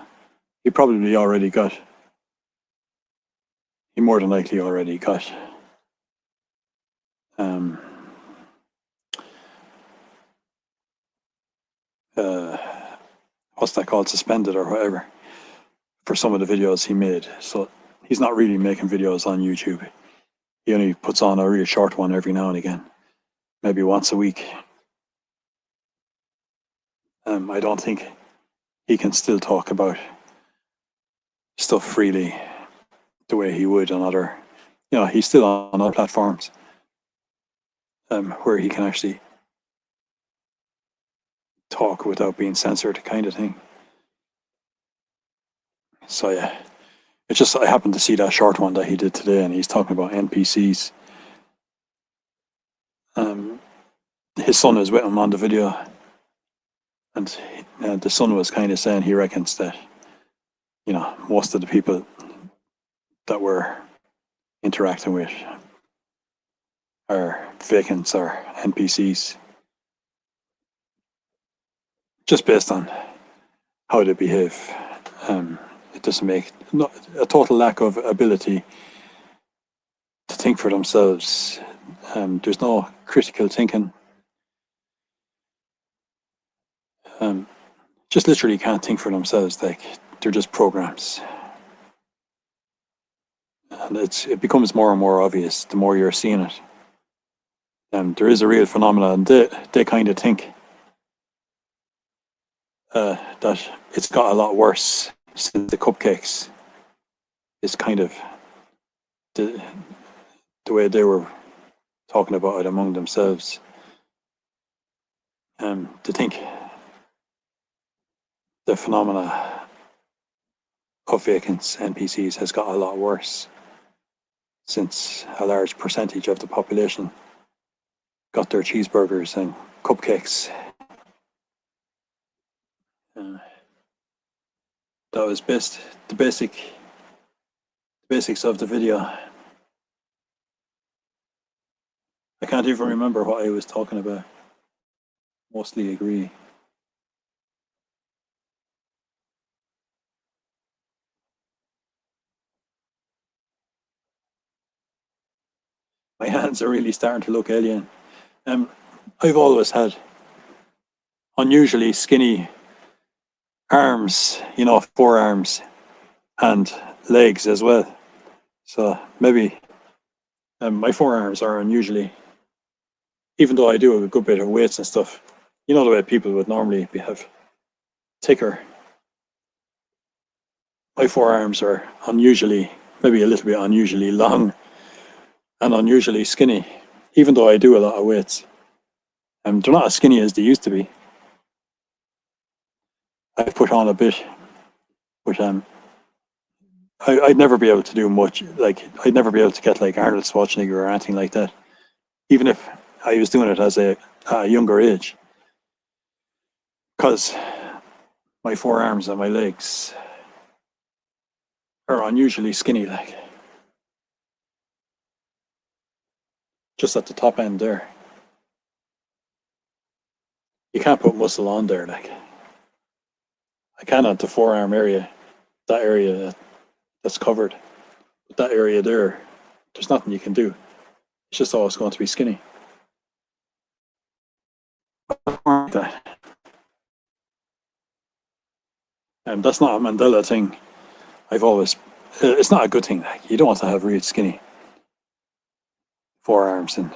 he probably already got. He more than likely already got. What's that called? Suspended or whatever for some of the videos he made. So he's not really making videos on YouTube. He only puts on a really short one every now and again, maybe once a week. I don't think he can still talk about stuff freely the way he would on other, he's still on other platforms where he can actually talk without being censored, kind of thing. So yeah, it's just I happened to see that short one that he did today, and he's talking about NPCs. His son was with him on the video, and the son was kind of saying he reckons that most of the people that we're interacting with are vacants or NPCs, just based on how they behave. It doesn't make a total lack of ability to think for themselves. There's no critical thinking. Just literally can't think for themselves. Like, they're just programs. And it becomes more and more obvious the more you're seeing it. There is a real phenomenon. They kind of think that it's got a lot worse since the cupcakes. It's kind of the way they were talking about it among themselves. To think the phenomena of vacants, NPCs, has got a lot worse since a large percentage of the population got their cheeseburgers and cupcakes. That was the basics of the video. I can't even remember what I was talking about. Mostly agree. My hands are really starting to look alien. I've always had unusually skinny arms, forearms and legs as well. So maybe my forearms are unusually, even though I do a good bit of weights and stuff, the way people would normally have thicker. My forearms are unusually, maybe a little bit unusually long and unusually skinny, even though I do a lot of weights. They're not as skinny as they used to be. I've put on a bit, but I'd never be able to do much. Like, I'd never be able to get like Arnold Schwarzenegger or anything like that, even if I was doing it as a younger age, because my forearms and my legs are unusually skinny, like just at the top end there. you can't put muscle on there. Like I can at the forearm area, that area that's covered, but that area there, there's nothing you can do. It's just always going to be skinny. And that's not a Mandela thing. I've always, it's not a good thing. Like you don't want to have real skinny forearms, and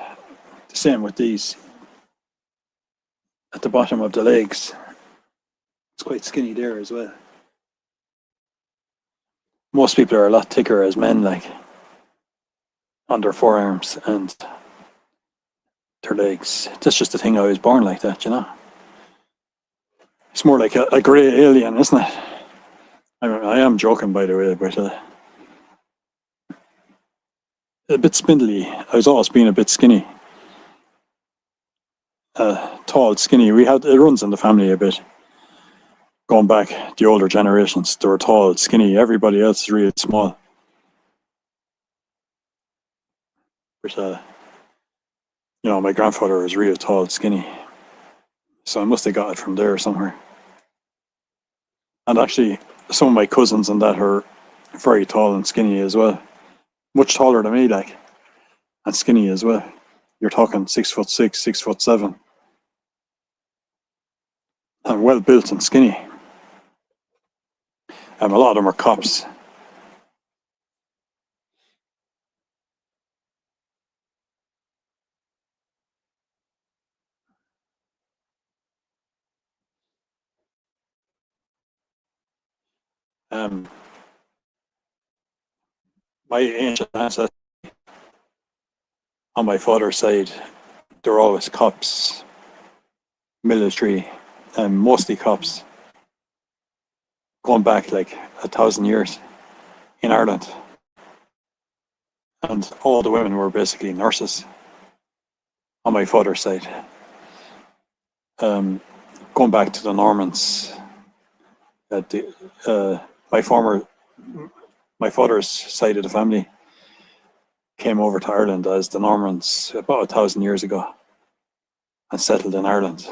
the same with these at the bottom of the legs. It's quite skinny there as well. Most people are a lot thicker as men, like on their forearms and their legs. That's just the thing. I was born like that, you know. It's more like a grey alien, isn't it? I am joking, by the way, but a bit spindly. I was always being a bit skinny. Tall, skinny. It runs in the family a bit. Going back, the older generations, they were tall, skinny. Everybody else is really small. But, you know, my grandfather was real tall, skinny. So I must have got it from there somewhere. And actually, some of my cousins and that are very tall and skinny as well. Much taller than me, like, and skinny as well. You're talking 6'6", 6'7", and well built and skinny. A lot of them are cops. My ancient ancestors on my father's side, they're always cops, military, and mostly cops. Going back like 1,000 years in Ireland. And all the women were basically nurses on my father's side. Going back to the Normans, my father's side of the family came over to Ireland as the Normans about 1,000 years ago and settled in Ireland.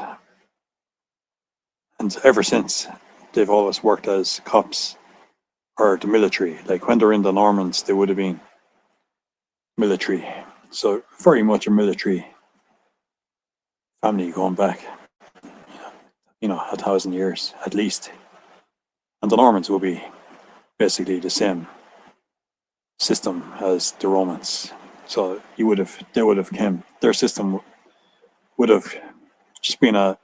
And ever since, they've always worked as cops or the military. Like when they're in the Normans, they would have been military. So very much a military family going back, 1,000 years at least. And the Normans will be basically the same system as the Romans. So their system would have just been a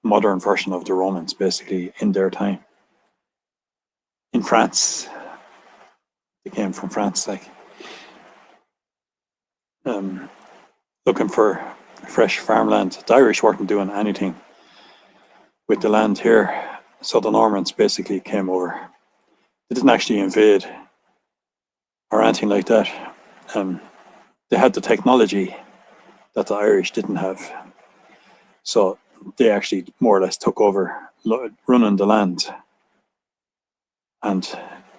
modern version of the Romans, basically, in their time. In France, they came from France, like looking for fresh farmland. The Irish weren't doing anything with the land here, so the Normans basically came over. They didn't actually invade or anything like that. They had the technology that the Irish didn't have, so they actually more or less took over running the land, and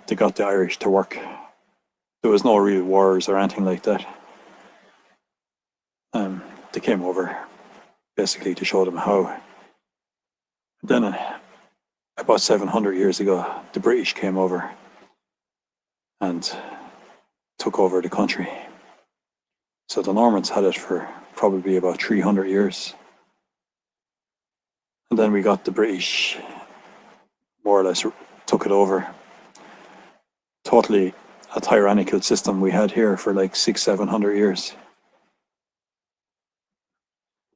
they got the Irish to work. There was no real wars or anything like that. They came over basically to show them how. Then about 700 years ago, the British came over and took over the country. So the Normans had it for probably about 300 years. And then we got the British, more or less took it over. Totally a tyrannical system we had here for like 600-700 years.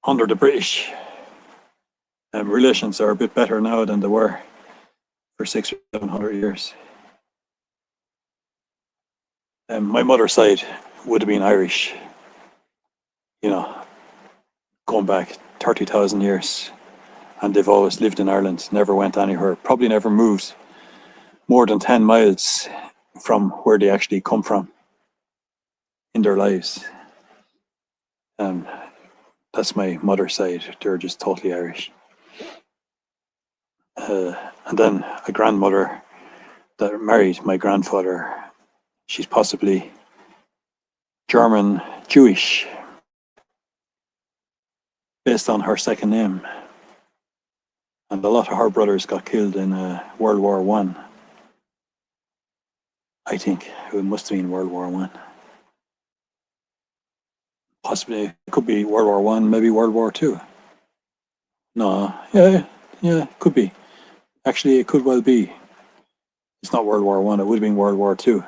Under the British, relations are a bit better now than they were for 600-700 years. My mother's side would have been Irish, going back 30,000 years. And they've always lived in Ireland, never went anywhere, probably never moved more than 10 miles from where they actually come from in their lives. That's my mother's side. They're just totally Irish. And then a grandmother that married my grandfather, she's possibly German Jewish, based on her second name. and a lot of her brothers got killed in World War One. I think it must have been World War One. Possibly it could be World War One, maybe World War Two. No, yeah, could be. Actually, it could well be. It's not World War One. It would have been World War Two.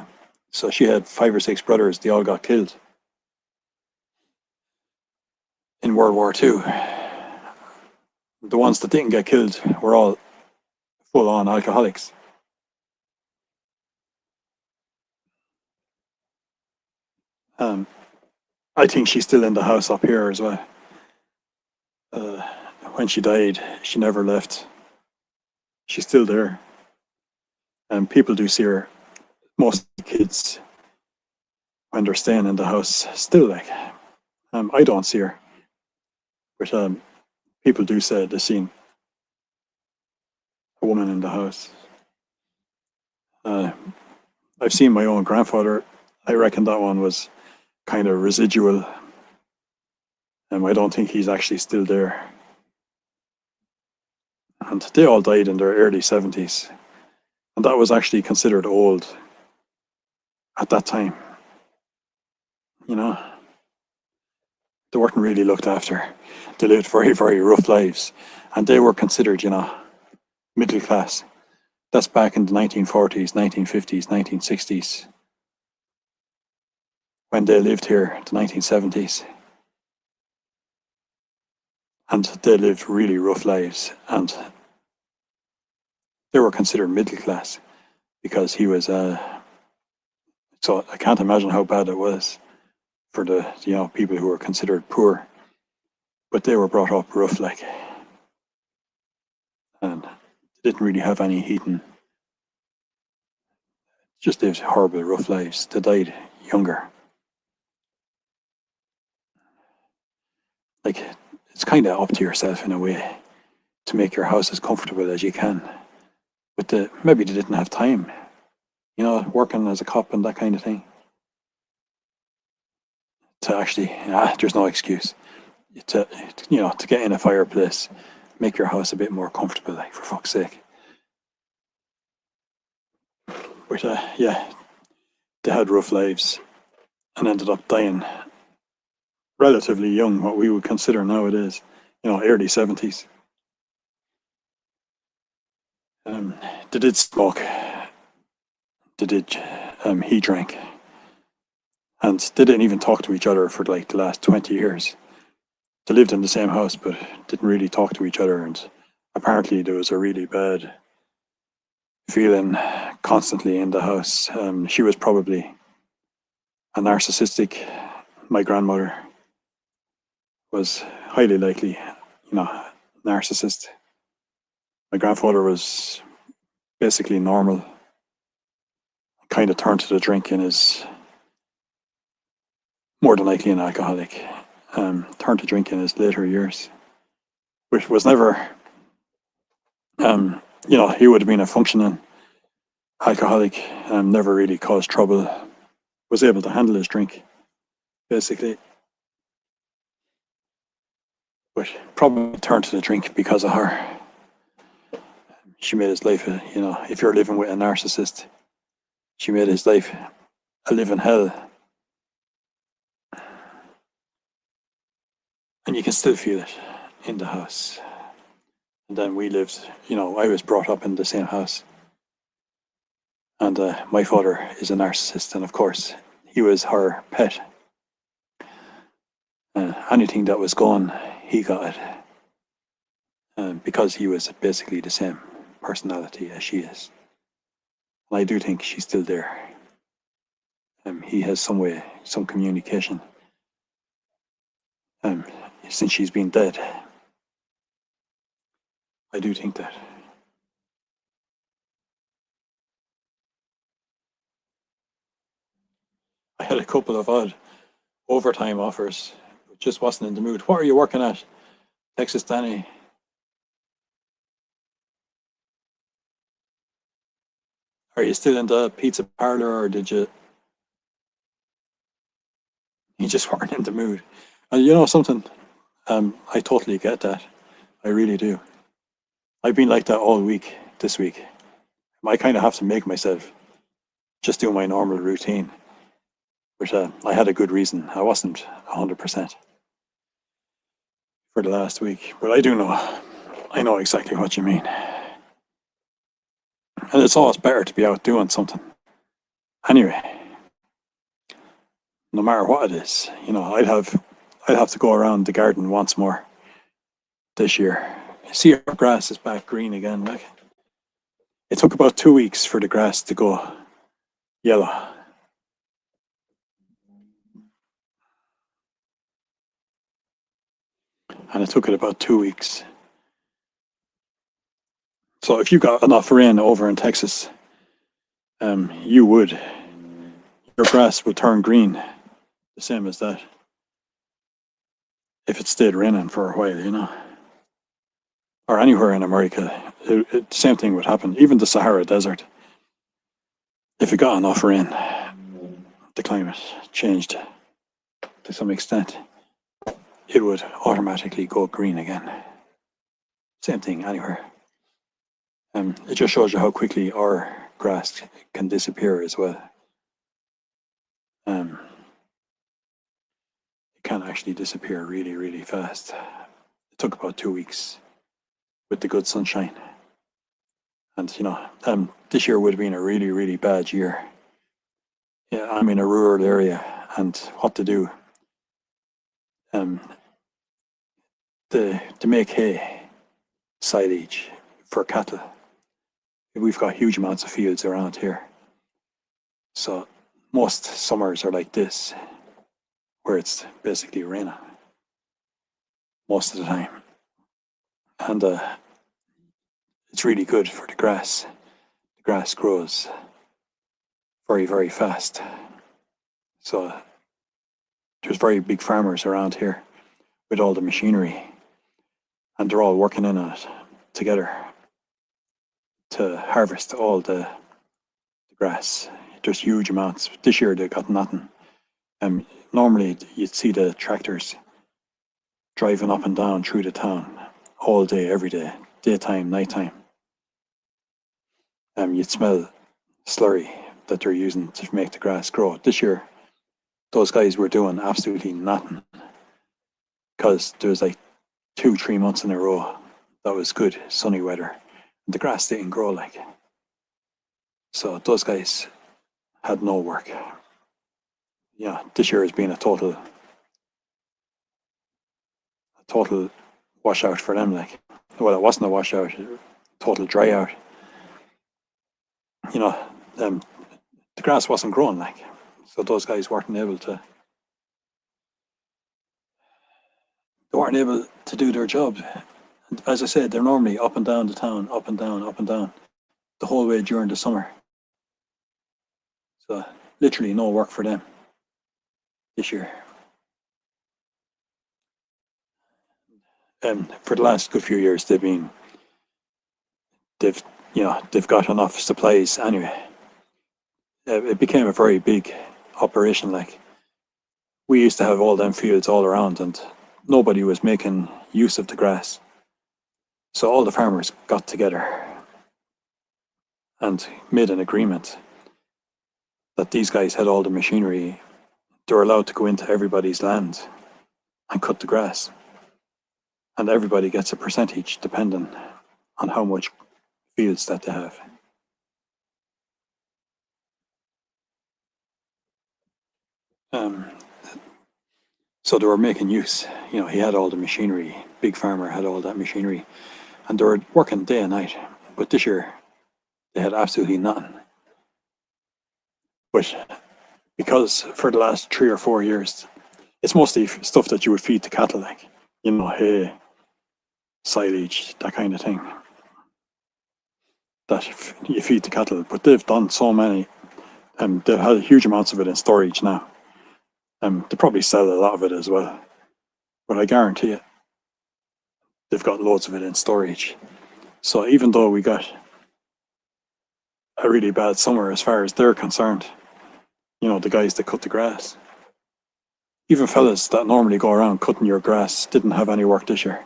So she had 5 or 6 brothers. They all got killed in World War Two. The ones that didn't get killed were all full-on alcoholics. I think she's still in the house up here as well. When she died, she never left. She's still there, and people do see her. Most kids, when they're staying in the house, still like. I don't see her, but people do say they've seen a woman in the house. I've seen my own grandfather. I reckon that one was kind of residual. I don't think he's actually still there. And they all died in their early 70s. And that was actually considered old at that time. You know, they weren't really looked after. They lived very, very rough lives. And they were considered, middle class. That's back in the 1940s, 1950s, 1960s. When they lived here, the 1970s. And they lived really rough lives. And they were considered middle class because he was so I can't imagine how bad it was for the people who were considered poor, but they were brought up rough like, and they didn't really have any heating. Just lived horrible rough lives. They died younger. Like, it's kind of up to yourself in a way to make your house as comfortable as you can. But maybe they didn't have time, working as a cop and that kind of thing. To actually, there's no excuse. To get in a fireplace, make your house a bit more comfortable, like, for fuck's sake. But yeah, they had rough lives and ended up dying relatively young, what we would consider nowadays, early 70s. They did smoke. They did. He drank, and they didn't even talk to each other for like the last 20 years. They lived in the same house, but didn't really talk to each other. And apparently, there was a really bad feeling constantly in the house. She was probably a narcissistic. My grandmother was highly likely, narcissist. My grandfather was basically normal. Kind of turned to the drink and is more than likely an alcoholic. Turned to drink in his later years, which was never, he would have been a functioning alcoholic, never really caused trouble, was able to handle his drink, basically. But probably turned to the drink because of her. She made his life, if you're living with a narcissist, she made his life a living hell. And you can still feel it in the house. And then we lived, I was brought up in the same house. And my father is a narcissist, and of course, he was her pet. Anything that was gone, he got it. Because he was basically the same personality as she is. And I do think she's still there. He has some communication. Since she's been dead. I do think that. I had a couple of odd overtime offers, but just wasn't in the mood. What are you working at? Texas Danny. Are you still in the pizza parlor, or did you just weren't in the mood? And you know something? I totally get that. I really do. I've been like that all week this week. I kind of have to make myself just do my normal routine, which I had a good reason. I wasn't 100% for the last week, but I know exactly what you mean. And it's always better to be out doing something. Anyway, no matter what it is, I'd have to go around the garden once more this year. See, our grass is back green again. Like, it took about 2 weeks for the grass to go yellow. And it took it about 2 weeks. So if you got enough rain over in Texas, your grass would turn green, the same as that, if it stayed raining for a while, or anywhere in America, the same thing would happen. Even the Sahara Desert, if it got enough rain, the climate changed to some extent, it would automatically go green again. Same thing anywhere. It just shows you how quickly our grass can disappear as well. It can actually disappear really, really fast. It took about 2 weeks with the good sunshine. And, this year would have been a really, really bad year. Yeah, I'm in a rural area, and what to do? To make hay, silage for cattle. We've got huge amounts of fields around here. So most summers are like this, where it's basically raining most of the time. And it's really good for the grass. The grass grows very, very fast. So there's very big farmers around here with all the machinery, and they're all working in on it together to harvest all the grass. There's huge amounts. This year they got nothing. Normally you'd see the tractors driving up and down through the town all day, every day, daytime, nighttime. You'd smell slurry that they're using to make the grass grow. This year, those guys were doing absolutely nothing, because there was like 2-3 months in a row that was good sunny weather. The grass didn't grow like. So those guys had no work. Yeah, this year has been a total washout for them. Like, well, it wasn't a washout, total dry out. The grass wasn't growing, like, so those guys weren't able to do their job. As I said, they're normally up and down the town, up and down, the whole way during the summer. So literally no work for them this year. For the last good few years, they've got enough supplies anyway. It became a very big operation. Like, we used to have all them fields all around, and nobody was making use of the grass. So all the farmers got together and made an agreement that these guys had all the machinery. They were allowed to go into everybody's land and cut the grass. And everybody gets a percentage depending on how much fields that they have. So they were making use. He had all the machinery. Big farmer had all that machinery, and they were working day and night. But this year, they had absolutely nothing. But because for the last 3 or 4 years, it's mostly stuff that you would feed to cattle, like, hay, silage, that kind of thing, that you feed to cattle. But they've done so many, and they've had huge amounts of it in storage now. They probably sell a lot of it as well, but I guarantee it, they've got loads of it in storage. So even though we got a really bad summer as far as they're concerned, the guys that cut the grass, even fellas that normally go around cutting your grass, didn't have any work this year.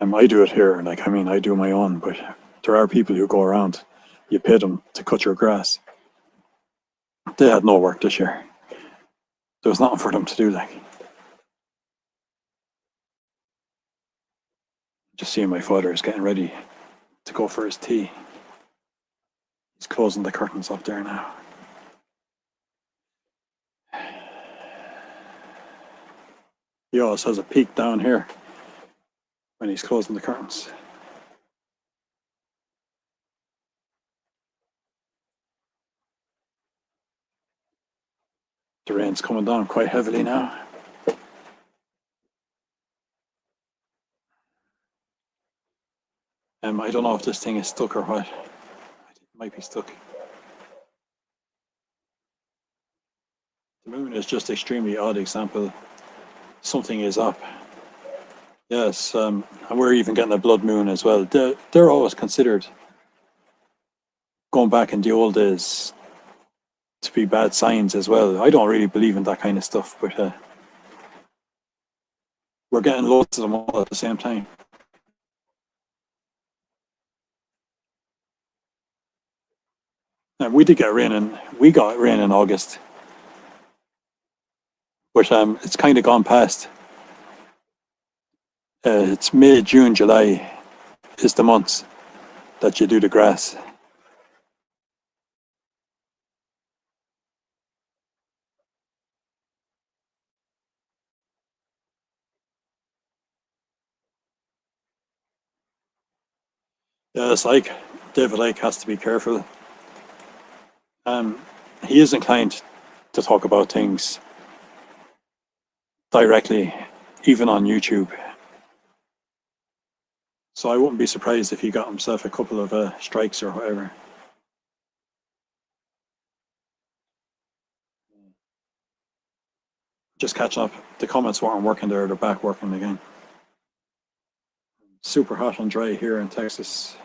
I do it here, like, I mean, I do my own, but there are people who go around, you pay them to cut your grass. They had no work this year. There was nothing for them to do, like. Just seeing my father is getting ready to go for his tea. He's closing the curtains up there now. He always has a peek down here when he's closing the curtains. The rain's coming down quite heavily now. I don't know if this thing is stuck or what. It might be stuck. The moon is just extremely odd example. Something is up. Yes, and we're even getting a blood moon as well. They're always considered, going back in the old days, to be bad signs as well. I don't really believe in that kind of stuff, but we're getting loads of them all at the same time. And we got rain in August, but it's kind of gone past. It's May, June, July is the months that you do the grass. Yeah, it's like David Icke has to be careful. He is inclined to talk about things directly, even on YouTube. So I wouldn't be surprised if he got himself a couple of strikes or whatever. Just catching up. The comments weren't working there, they're back working again. Super hot and dry here in Texas.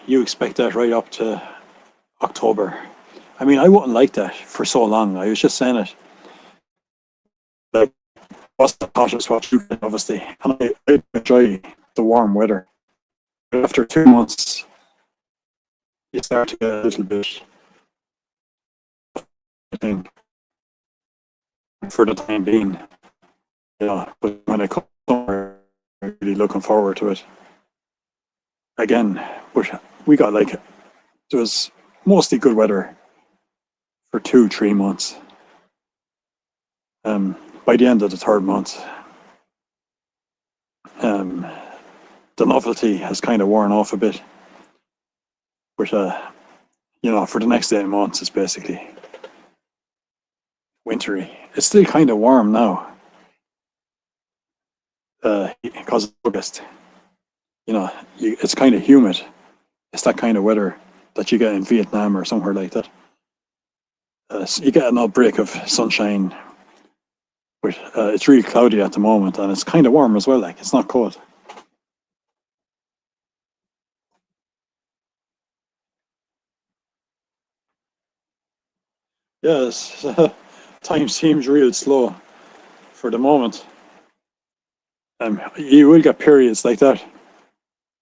You expect that right up to October. I mean, I wouldn't like that for so long. I was just saying it. Like, what's the hottest what you can, obviously. And I enjoy the warm weather. But after 2 months, you start to get a little bit, I think, for the time being. Yeah, but when it comes summer, I'm really looking forward to it. Again, but we got like, there was mostly good weather for 2-3 months. By the end of the third month, the novelty has kind of worn off a bit. But for the next 8 months, it's basically wintry. It's still kind of warm now, because of August. It's kind of humid. It's that kind of weather that you get in Vietnam or somewhere like that. So you get an outbreak of sunshine, but it's really cloudy at the moment, and it's kind of warm as well. Like, it's not cold. Yes, time seems real slow for the moment. You will get periods like that,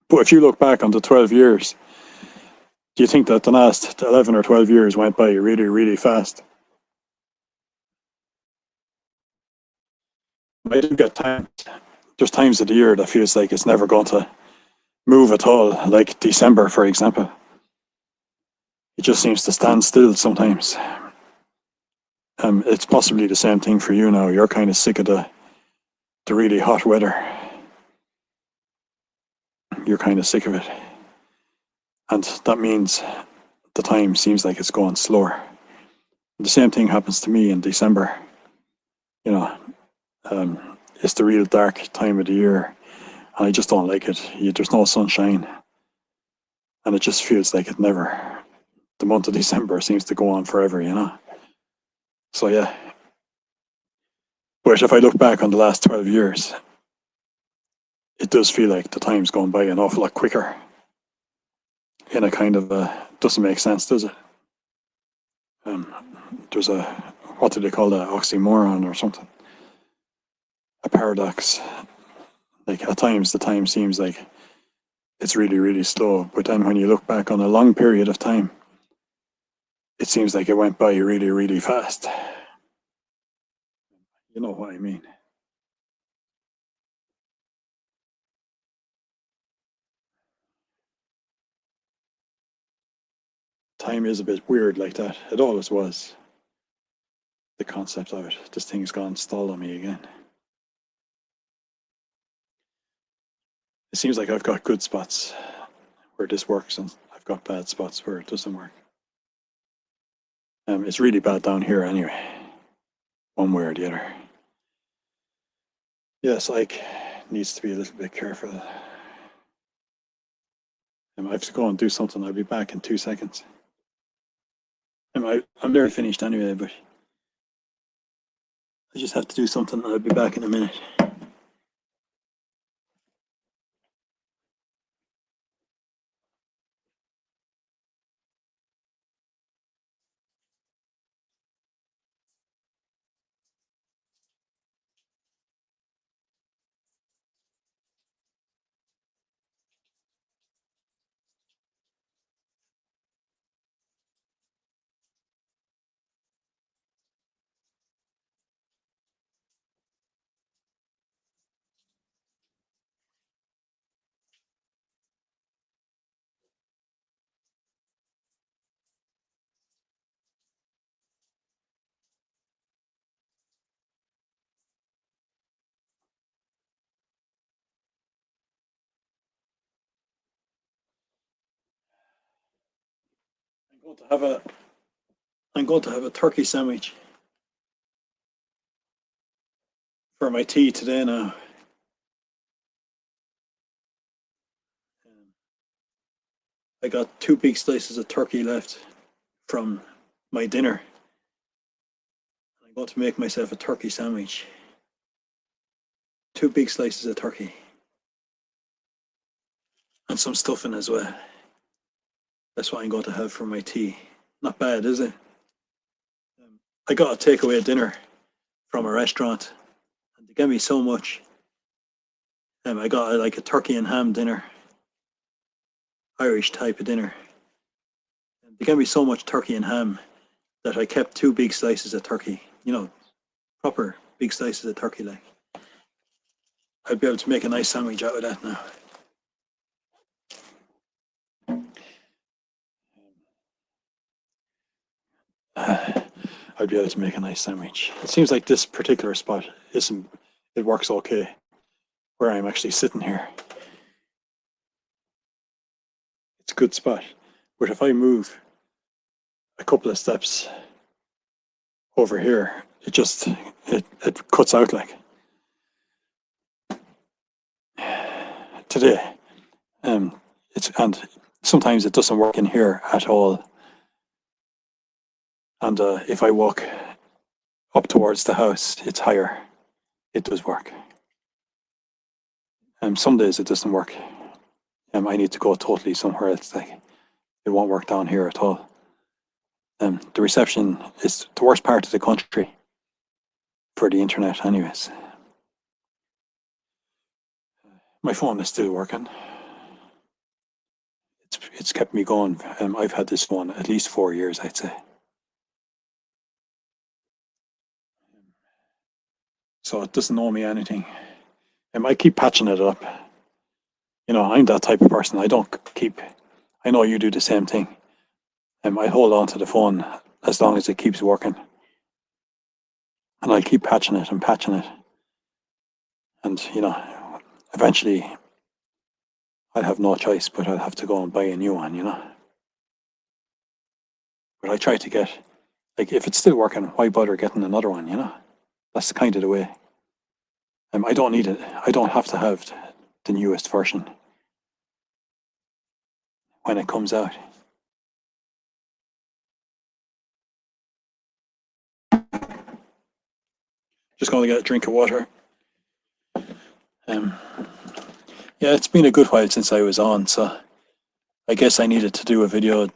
but if you look back on the 12 years, do you think that the last 11 or 12 years went by really, really fast? I do get times. There's times of the year that feels like it's never going to move at all, like December, for example. It just seems to stand still sometimes. It's possibly the same thing for you now. You're kind of sick of the really hot weather. You're kind of sick of it. And that means the time seems like it's going slower. The same thing happens to me in December. It's the real dark time of the year, and I just don't like it. There's no sunshine, and it just feels like it never. The month of December seems to go on forever, So yeah. But if I look back on the last 12 years, it does feel like the time's gone by an awful lot quicker. In a kind of doesn't make sense, does it? There's a what do they call that, oxymoron or something, a paradox. Like at times the time seems like it's really, really slow, but then when you look back on a long period of time, it seems like it went by really, really fast. You know what I mean? Time is a bit weird like that. It always was. The concept of it. This thing's gone stalled on me again. It seems like I've got good spots where this works and I've got bad spots where it doesn't work. It's really bad down here anyway, one way or the other. Yes, Ike needs to be a little bit careful. I have to go and do something. I'll be back in 2 seconds. I'm nearly finished anyway, but I just have to do something. I'll be back in a minute. I'm going to have a turkey sandwich for my tea today now. I got 2 big slices of turkey left from my dinner. I'm going to make myself a turkey sandwich. 2 big slices of turkey. And some stuffing as well. That's what I'm going to have for my tea. Not bad, is it? I got a takeaway dinner from a restaurant, and they gave me so much. I got like a turkey and ham dinner, Irish type of dinner. They gave me so much turkey and ham that I kept 2 big slices of turkey. You know, proper big slices of turkey. Like, I'd be able to make a nice sandwich out of that now. I'd be able to make a nice sandwich. It seems like this particular spot isn't. It works okay where I'm actually sitting here. It's a good spot, but if I move a couple of steps over here, it cuts out like today. And sometimes it doesn't work in here at all. And if I walk up towards the house, it's higher. It does work. Some days it doesn't work. I need to go totally somewhere else. Like, it won't work down here at all. The reception is the worst part of the country for the internet anyways. My phone is still working. It's kept me going. I've had this phone at least 4 years, I'd say. So it doesn't owe me anything. I keep patching it up. You know, I'm that type of person. I know you do the same thing. I hold on to the phone as long as it keeps working. And I keep patching it and patching it. And, you know, eventually I'll have no choice, but I'll have to go and buy a new one, you know. But I try to get, like, if it's still working, why bother getting another one, you know? That's kind of the way. I don't need it. I don't have to have the newest version when it comes out. Just going to get a drink of water. Yeah, it's been a good while since I was on, so I guess I needed to do a video.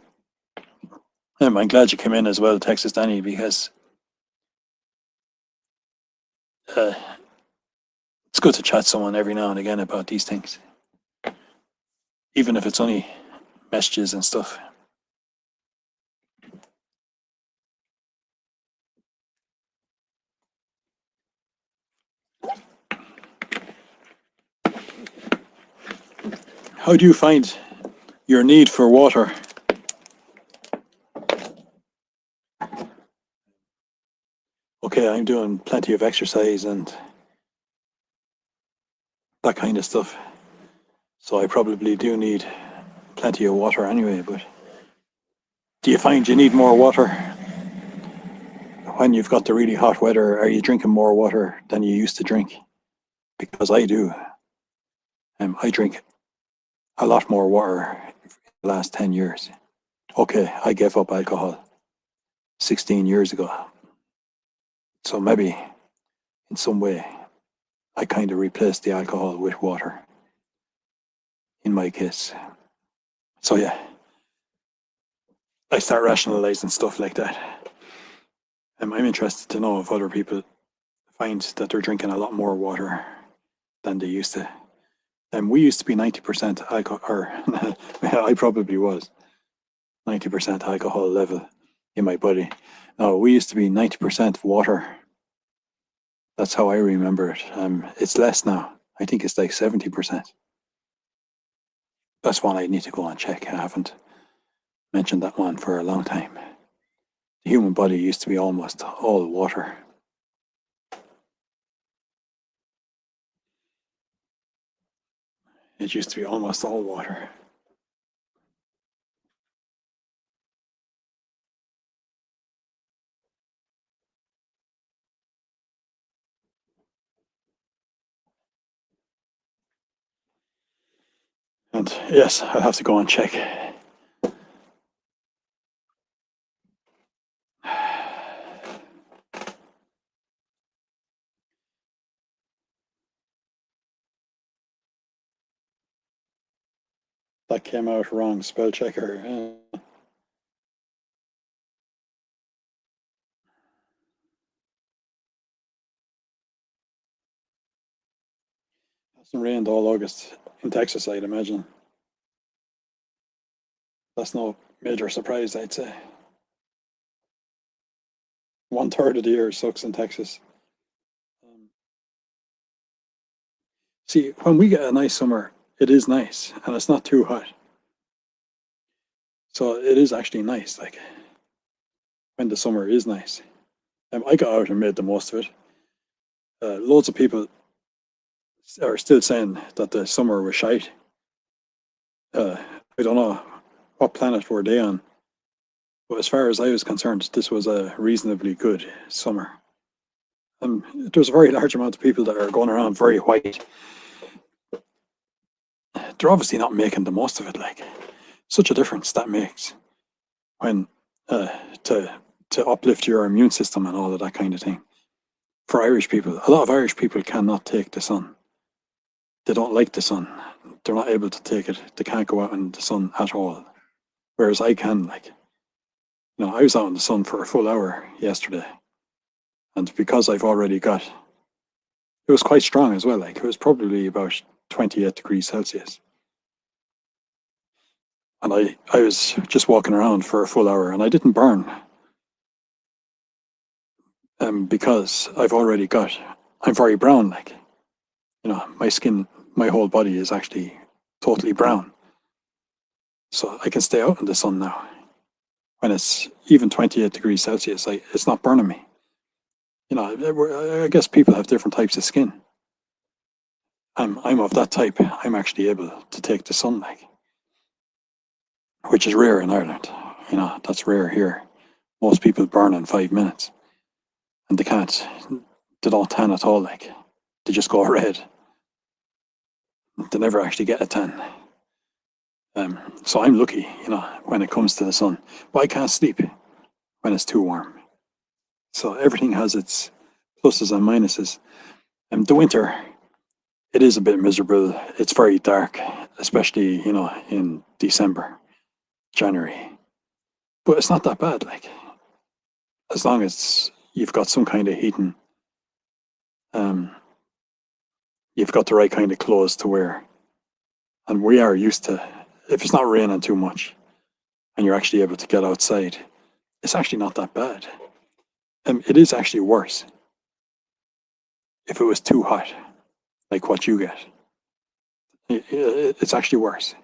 I'm glad you came in as well, Texas Danny, because it's good to chat to someone every now and again about these things, even if it's only messages and stuff. How do you find your need for water? Okay, I'm doing plenty of exercise and that kind of stuff, so I probably do need plenty of water anyway, but do you find you need more water when you've got the really hot weather? Are you drinking more water than you used to drink? Because I do. I drink a lot more water in the last 10 years. Okay, I gave up alcohol 16 years ago. So maybe in some way I kind of replaced the alcohol with water in my case. So yeah, I start rationalizing stuff like that. I'm interested to know if other people find that they're drinking a lot more water than they used to. And we used to be 90% alcohol, or I probably was 90% alcohol level in my body. No, we used to be 90% water. That's how I remember it. It's less now. I think it's like 70%. That's one I need to go and check. I haven't mentioned that one for a long time. The human body used to be almost all water. It used to be almost all water. And yes, I'll have to go and check. That came out wrong, spell checker. It's rained all August in Texas, I'd imagine. That's no major surprise, I'd say. 1/3 of the year sucks in Texas. See, when we get a nice summer, it is nice and it's not too hot. So it is actually nice, like when the summer is nice. I got out and made the most of it. Loads of people are still saying that the summer was shite. I don't know what planet were they on, but as far as I was concerned, this was a reasonably good summer. There's a very large amount of people that are going around very white. They're obviously not making the most of it. Like, such a difference that makes when to uplift your immune system and all of that kind of thing. For Irish people, a lot of Irish people cannot take the sun. They don't like the sun. They're not able to take it. They can't go out in the sun at all. Whereas I can, like, I was out in the sun for a full hour yesterday. And because I've already got, it was quite strong as well. Like, it was probably about 28 degrees Celsius. And I was just walking around for a full hour and I didn't burn. Because I've already got, I'm very brown, like, my skin, my whole body is actually totally brown. So I can stay out in the sun now. When it's even 28 degrees Celsius, it's not burning me. I guess people have different types of skin. I'm of that type. I'm actually able to take the sun, like, which is rare in Ireland. That's rare here. Most people burn in 5 minutes, and they can't. They don't tan at all. Like, they just go red. They never actually get a tan. So I'm lucky, when it comes to the sun. But I can't sleep when it's too warm. So everything has its pluses and minuses. The winter, it is a bit miserable. It's very dark, especially, in December, January. But it's not that bad, like, as long as you've got some kind of heating You've got the right kind of clothes to wear. And we are used to, if it's not raining too much and you're actually able to get outside, it's actually not that bad. It is actually worse if it was too hot, like what you get. It's actually worse.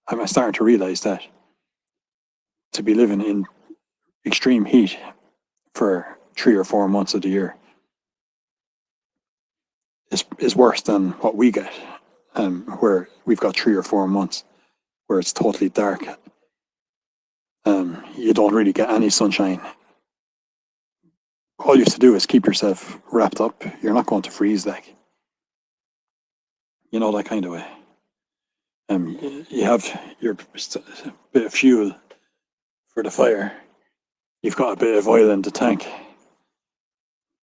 I'm starting to realize that to be living in extreme heat for 3 or 4 months of the year is worse than what we get, where we've got 3 or 4 months where it's totally dark. You don't really get any sunshine. All you have to do is keep yourself wrapped up. You're not going to freeze, like, that kind of way. You have your bit of fuel for the fire. You've got a bit of oil in the tank.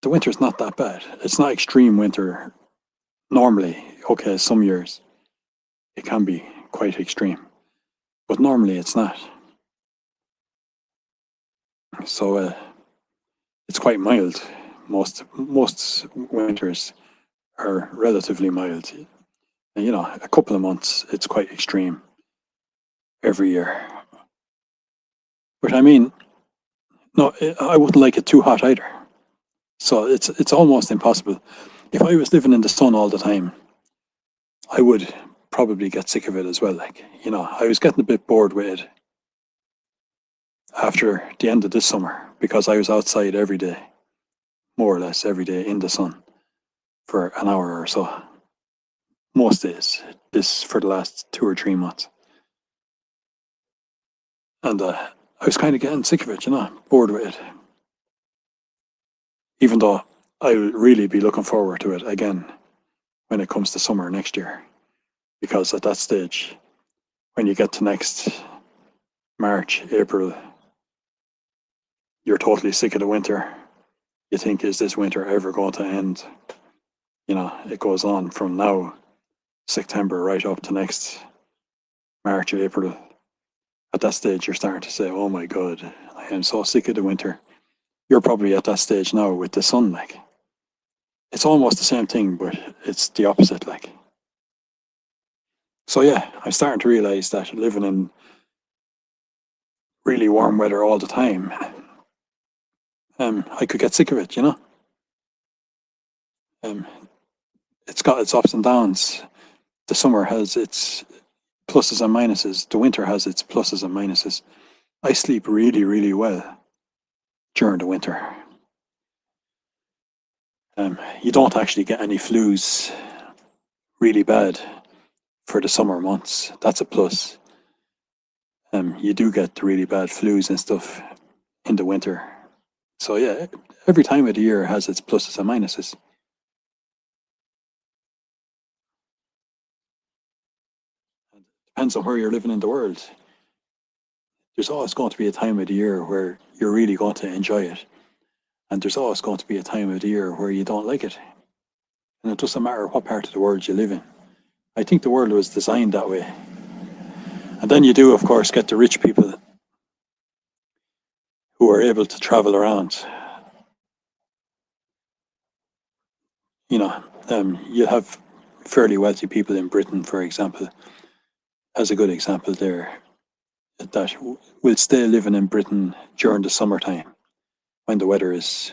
The winter's not that bad. It's not extreme winter. Normally, okay, some years it can be quite extreme, but normally it's not. So it's quite mild. Most winters are relatively mild. And, a couple of months it's quite extreme every year. But I mean, no, I wouldn't like it too hot either. So it's almost impossible. If I was living in the sun all the time, I would probably get sick of it as well. Like, I was getting a bit bored with it after the end of this summer because I was outside every day, more or less every day in the sun for an hour or so. Most days, this for the last 2 or 3 months. And I was kind of getting sick of it, bored with it. Even though I'll really be looking forward to it again when it comes to summer next year. Because at that stage, when you get to next March, April, you're totally sick of the winter. You think, is this winter ever going to end? It goes on from now, September, right up to next March, April. At that stage, you're starting to say, oh my God, I am so sick of the winter. You're probably at that stage now with the sun, like. It's almost the same thing, but it's the opposite, like. So yeah, I'm starting to realize that living in really warm weather all the time, I could get sick of it, It's got its ups and downs. The summer has its pluses and minuses. The winter has its pluses and minuses. I sleep really, really well during the winter. You don't actually get any flus really bad for the summer months. That's a plus. You do get the really bad flus and stuff in the winter. So yeah, every time of the year has its pluses and minuses. And it depends on where you're living in the world. There's always going to be a time of the year where you're really going to enjoy it. And there's always going to be a time of the year where you don't like it. And it doesn't matter what part of the world you live in. I think the world was designed that way. And then you do, of course, get the rich people who are able to travel around. You have fairly wealthy people in Britain, for example, as a good example there, that will stay living in Britain during the summertime when the weather is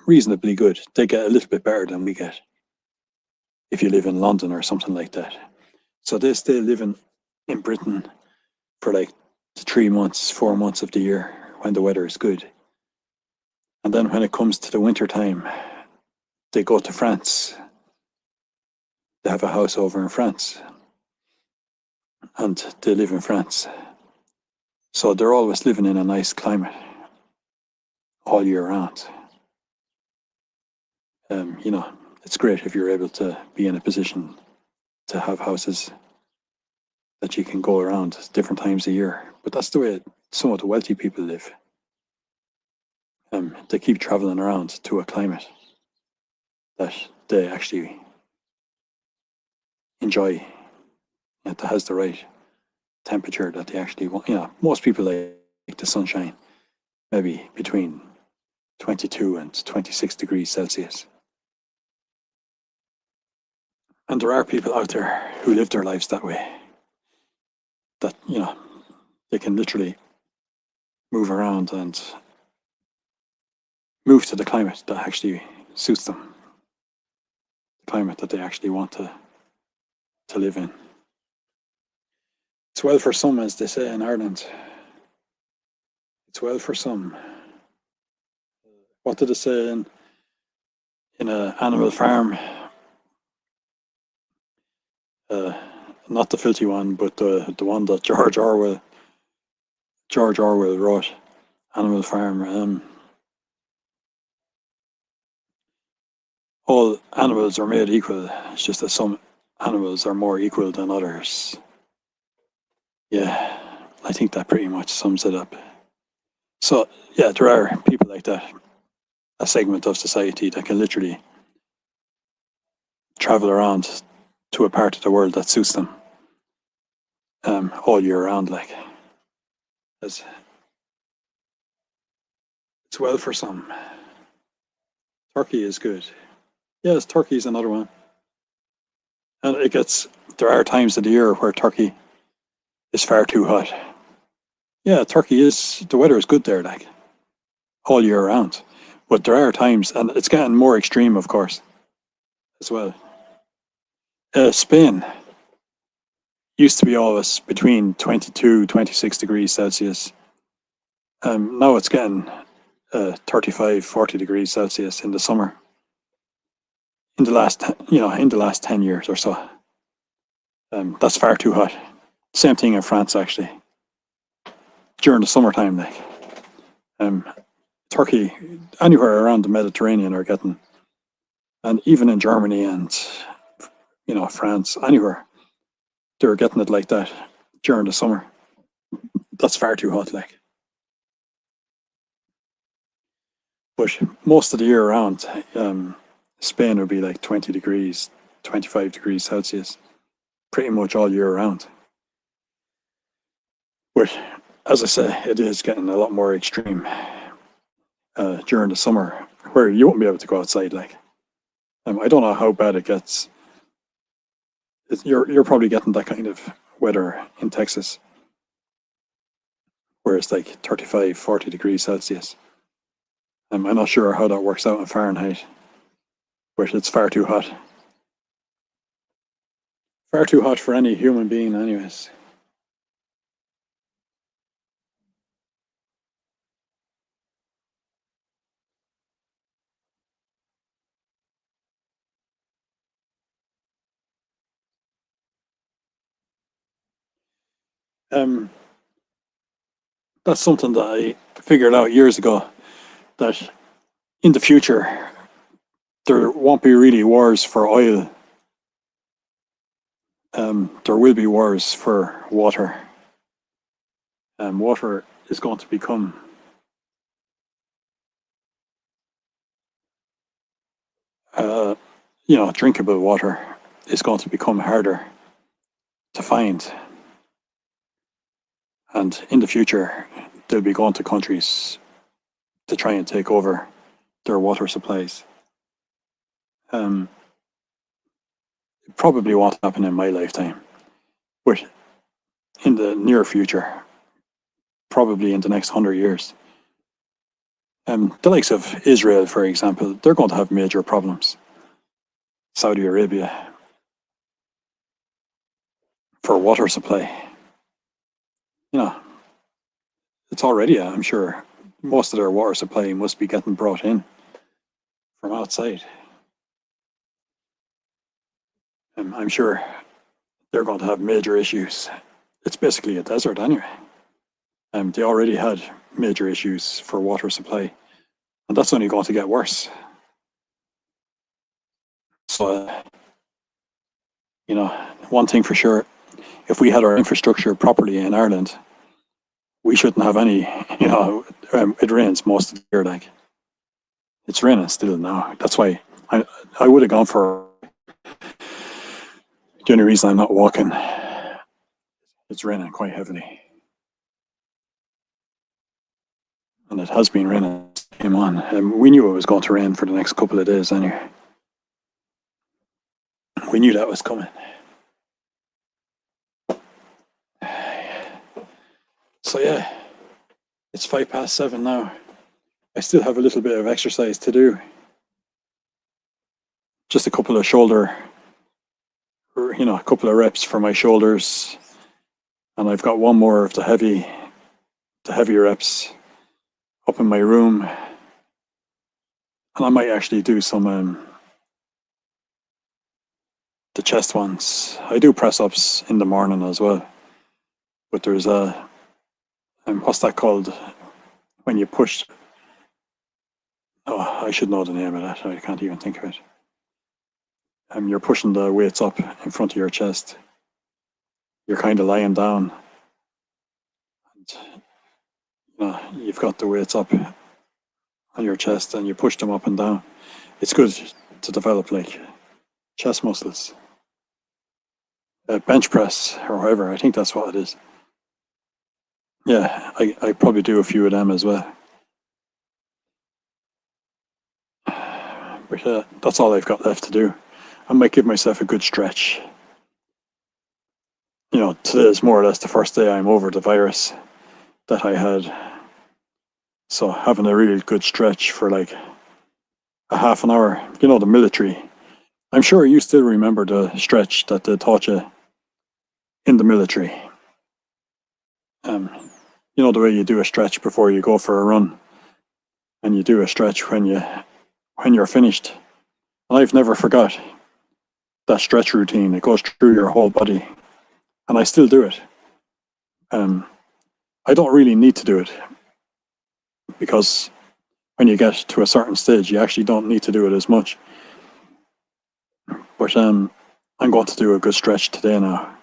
reasonably good. They get a little bit better than we get if you live in London or something like that. So they stay living in Britain for like 3 months, 4 months of the year when the weather is good. And then when it comes to the winter time, they go to France. They have a house over in France. And they live in France. So they're always living in a nice climate all year round. It's great if you're able to be in a position to have houses that you can go around different times a year. But that's the way some of the wealthy people live. They keep traveling around to a climate that they actually enjoy, and that has the right temperature that they actually want. Most people like the sunshine, maybe between 22 and 26 degrees Celsius. And there are people out there who live their lives that way. That, they can literally move around and move to the climate that actually suits them, the climate that they actually want to live in. It's well for some, as they say in Ireland. It's well for some. What did it say in an Animal Farm? Not the filthy one, but the one that George Orwell wrote, Animal Farm. All animals are made equal. It's just that some animals are more equal than others. Yeah, I think that pretty much sums it up. So, yeah, there are people like that, a segment of society that can literally travel around to a part of the world that suits them all year round. Like, it's well for some. Turkey is good. Yes, Turkey is another one. And there are times of the year where Turkey is far too hot. Yeah, the weather is good there, like, all year round. But there are times, and it's getting more extreme, of course, as well. Spain used to be always between 22, 26 degrees Celsius. Now it's getting 35, 40 degrees Celsius in the summer. In the last 10 years or so. That's far too hot. Same thing in France, actually. During the summertime, like, Turkey, anywhere around the Mediterranean are getting, and even in Germany and, France, anywhere, they're getting it like that during the summer. That's far too hot, like. But most of the year around, Spain would be like 20 degrees, 25 degrees Celsius, pretty much all year round. But as I say, it is getting a lot more extreme during the summer, where you won't be able to go outside. Like, I don't know how bad it gets. You're probably getting that kind of weather in Texas, where it's like 35, 40 degrees Celsius. I'm not sure how that works out in Fahrenheit, but it's far too hot. Far too hot for any human being, anyways. Um, that's something that I figured out years ago, that in the future there won't be really wars for oil. There will be wars for water. Water is going to become drinkable water is going to become harder to find. And in the future, they'll be going to countries to try and take over their water supplies. It probably won't happen in my lifetime, but in the near future, probably in the next 100 years, the likes of Israel, for example, they're going to have major problems. Saudi Arabia, for water supply. It's already, I'm sure, most of their water supply must be getting brought in from outside. I'm sure they're going to have major issues. It's basically a desert anyway. They already had major issues for water supply, and that's only going to get worse. So, one thing for sure, if we had our infrastructure properly in Ireland, we shouldn't have any, it rains most of the year, like. It's raining still now. That's why I would have gone for, the only reason I'm not walking, it's raining quite heavily. And it has been raining, came on. We knew it was going to rain for the next couple of days anyway. We knew that was coming. So yeah, it's 7:05 now. I still have a little bit of exercise to do. Just a couple of shoulder, a couple of reps for my shoulders, and I've got one more of the heavy reps up in my room, and I might actually do some the chest ones. I do press ups in the morning as well, but there's what's that called when you push? Oh, I should know the name of that. I can't even think of it. You're pushing the weights up in front of your chest. You're kind of lying down, and you've got the weights up on your chest, and you push them up and down. It's good to develop like chest muscles. Bench press or whatever. I think that's what it is. Yeah, I probably do a few of them as well. But that's all I've got left to do. I might give myself a good stretch. Today is more or less the first day I'm over the virus that I had. So having a really good stretch for like a half an hour, the military. I'm sure you still remember the stretch that they taught you in the military. The way you do a stretch before you go for a run, and you do a stretch when you're finished. And I've never forgot that stretch routine. It goes through your whole body, and I still do it. I don't really need to do it, because when you get to a certain stage, you actually don't need to do it as much. But I'm going to do a good stretch today now,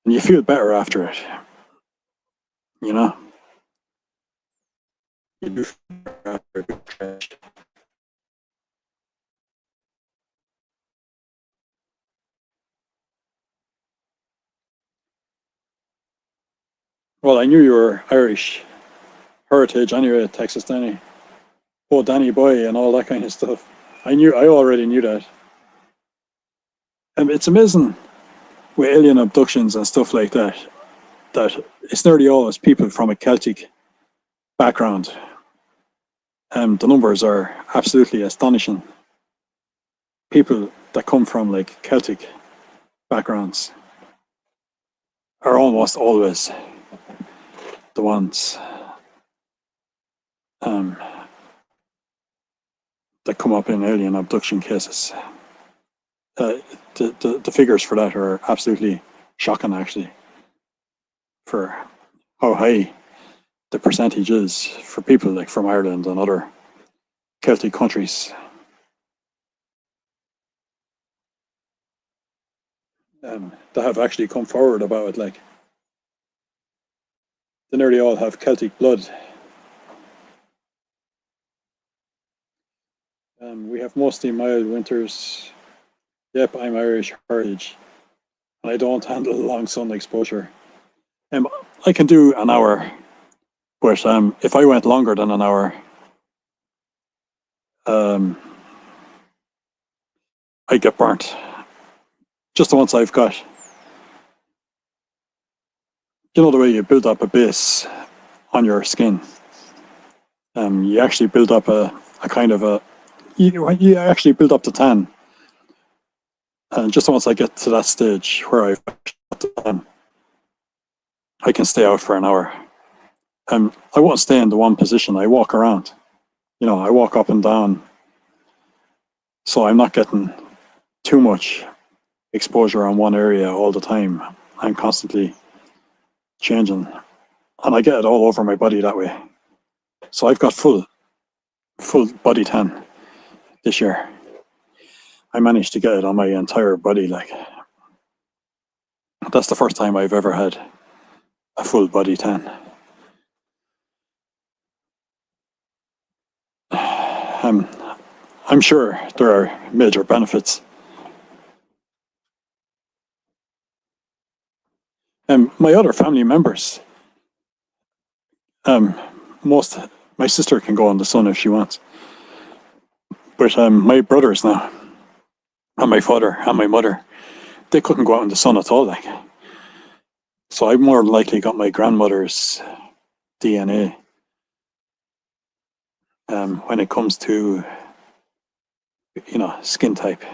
and you feel better after it. You do feel better after a good stretch. Well, I knew you were Irish heritage anyway, Texas Danny. Oh, Danny Boy and all that kind of stuff. I already knew that. It's amazing with alien abductions and stuff like that it's nearly always people from a Celtic background. The numbers are absolutely astonishing. People that come from like Celtic backgrounds are almost always the ones that come up in alien abduction cases. The figures for that are absolutely shocking, actually, for how high the percentage is for people like from Ireland and other Celtic countries. That have actually come forward about it. Like, they nearly all have Celtic blood. We have mostly mild winters. Yep, I'm Irish heritage, and I don't handle long sun exposure. I can do an hour, but if I went longer than an hour, I get burnt. Just once I've got, the way you build up a base on your skin. You actually build up a kind of a, you actually build up the tan. And just once I get to that stage where I've got the tan, I can stay out for an hour. I won't stay in the one position. I walk around. I walk up and down. So I'm not getting too much exposure on one area all the time. I'm constantly changing, and I get it all over my body that way. So I've got full body tan this year. I managed to get it on my entire body. Like, that's the first time I've ever had a full body tan. I'm sure there are major benefits. My other family members, my sister can go in the sun if she wants, but my brothers now, and my father and my mother, they couldn't go out in the sun at all. Like, so I more likely got my grandmother's DNA. When it comes to, skin type,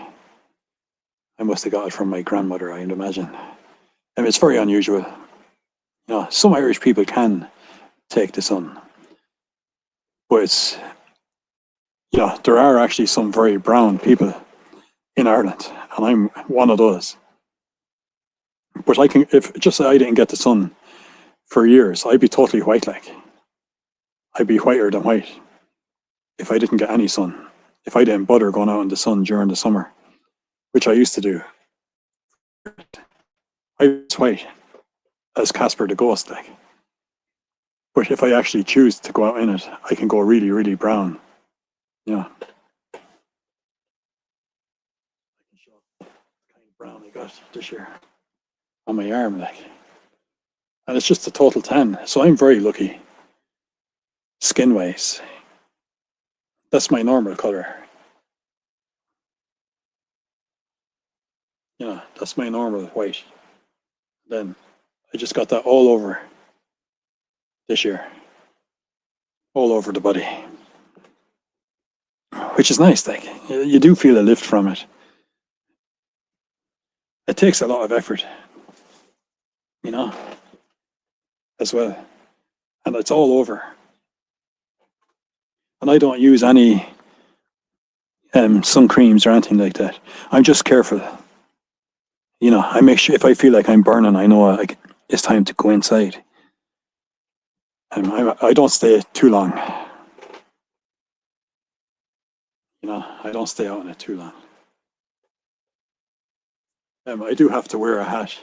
I must have got it from my grandmother, I'd imagine. And it's very unusual. Some Irish people can take the sun, but there are actually some very brown people in Ireland, and I'm one of those. But if just say I didn't get the sun for years, I'd be totally white. Like, I'd be whiter than white if I didn't get any sun. If I didn't bother going out in the sun during the summer, which I used to do, I was white as Casper the Ghost. Like, but if I actually choose to go out in it, I can go really, really brown. Yeah. Kind of brown I got this year on my arm, like, and it's just a total tan. So I'm very lucky, skin wise. That's my normal color. That's my normal white. Then I just got that all over this year, all over the body, which is nice. Like, you do feel a lift from it. It takes a lot of effort, as well, and it's all over. And I don't use any sun creams or anything like that. I'm just careful. I make sure if I feel like I'm burning, I know it's time to go inside. I don't stay too long. I don't stay out in it too long. I do have to wear a hat.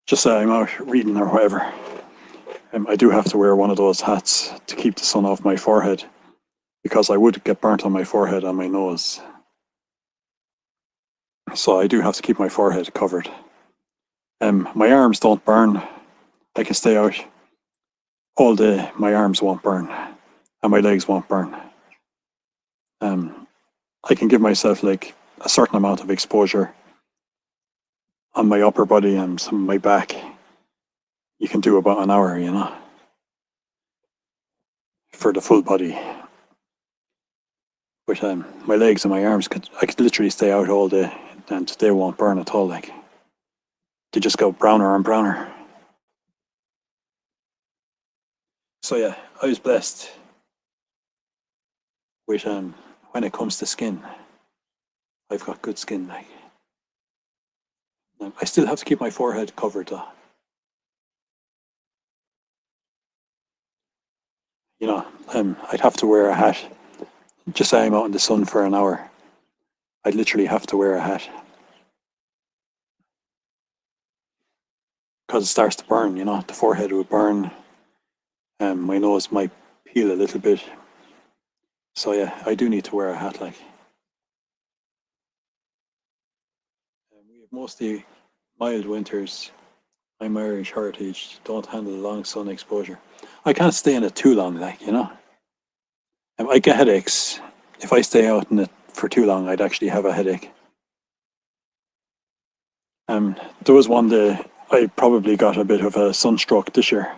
Just say I'm out reading or whatever. I do have to wear one of those hats to keep the sun off my forehead, because I would get burnt on my forehead and my nose. So I do have to keep my forehead covered. My arms don't burn. I can stay out all day. My arms won't burn, and my legs won't burn. I can give myself like a certain amount of exposure on my upper body and some of my back. You can do about an hour, for the full body. But my legs and my arms, I could literally stay out all day, and they won't burn at all. Like, they just go browner and browner. So yeah, I was blessed with when it comes to skin. I've got good skin. Like, I still have to keep my forehead covered though. I'd have to wear a hat. Just say I'm out in the sun for an hour, I'd literally have to wear a hat, because it starts to burn. The forehead would burn, and my nose might peel a little bit. So yeah, I do need to wear a hat. Like, we have mostly mild winters. I'm Irish heritage. Don't handle long sun exposure. I can't stay in it too long. Like, I get headaches if I stay out in it for too long. I'd actually have a headache. There was one day I probably got a bit of a sunstroke this year,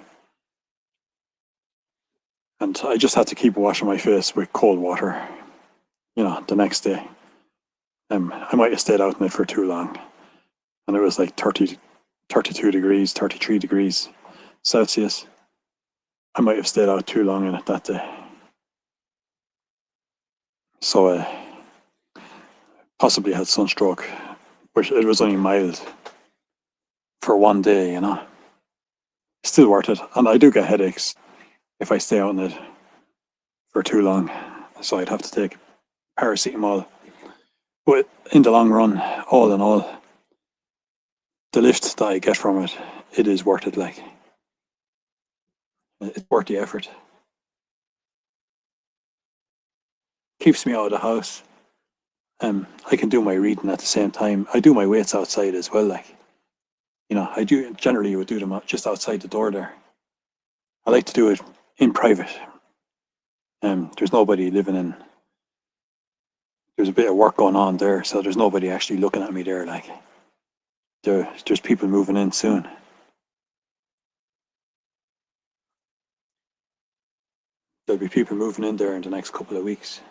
and I just had to keep washing my face with cold water. The next day, I might have stayed out in it for too long, and it was like 30, 32 degrees, 33 degrees Celsius. I might have stayed out too long in it that day. So possibly had sunstroke, but it was only mild for one day. Still worth it. And I do get headaches if I stay out in it for too long, so I'd have to take paracetamol. But in the long run, all in all, the lift that I get from it, it is worth it. Like, it's worth the effort. Keeps me out of the house. I can do my reading at the same time. I do my weights outside as well. Like, I do generally would do them just outside the door there. I like to do it in private. There's nobody living in there's a bit of work going on there, so there's nobody actually looking at me there. Like there's people moving in soon. There'll be people moving in there in the next couple of weeks.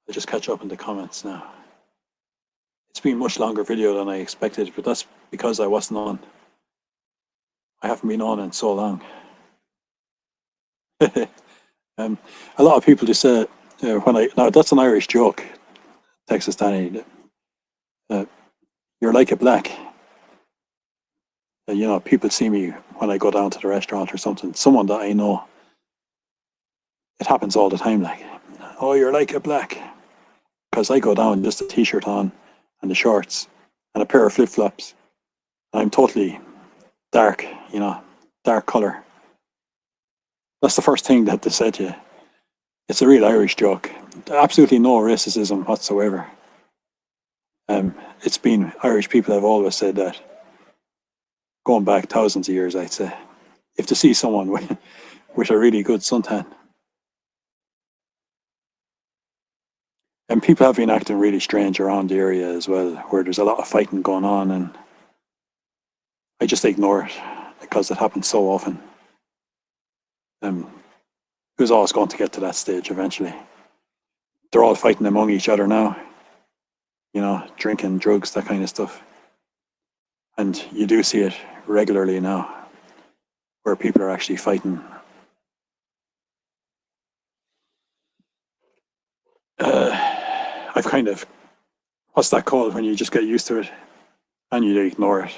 I'll just catch up in the comments now. It's been a much longer video than I expected, but that's because I wasn't on. I haven't been on in so long. A lot of people just say, now that's an Irish joke, Texas Danny, you're like a black. People see me when I go down to the restaurant or something, someone that I know. It happens all the time, like, oh, you're like a black. Because I go down just a t-shirt on and the shorts and a pair of flip-flops. I'm totally dark, dark colour. That's the first thing that they said to you. It's a real Irish joke. Absolutely no racism whatsoever. It's been, Irish people have always said that. Going back thousands of years, I'd say. If to see someone with a really good suntan. And people have been acting really strange around the area as well, where there's a lot of fighting going on, and I just ignore it because it happens so often. It was always going to get to that stage eventually. They're all fighting among each other now, drinking, drugs, that kind of stuff. And you do see it regularly now, where people are actually fighting. I've kind of, what's that called when you just get used to it and you ignore it?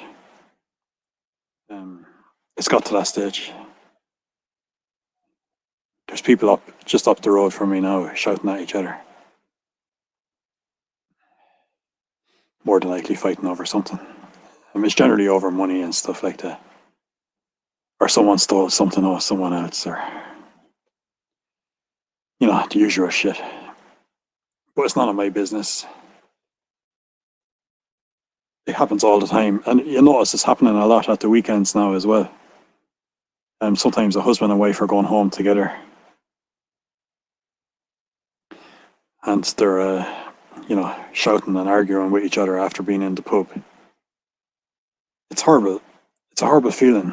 It's got to that stage. There's people just up the road from me now shouting at each other. More than likely fighting over something. It's generally over money and stuff like that. Or someone stole something off someone else, or the usual shit. But it's none of my business. It happens all the time, and you notice it's happening a lot at the weekends now as well. Sometimes a husband and wife are going home together, and they're shouting and arguing with each other after being in the pub. It's horrible. It's a horrible feeling,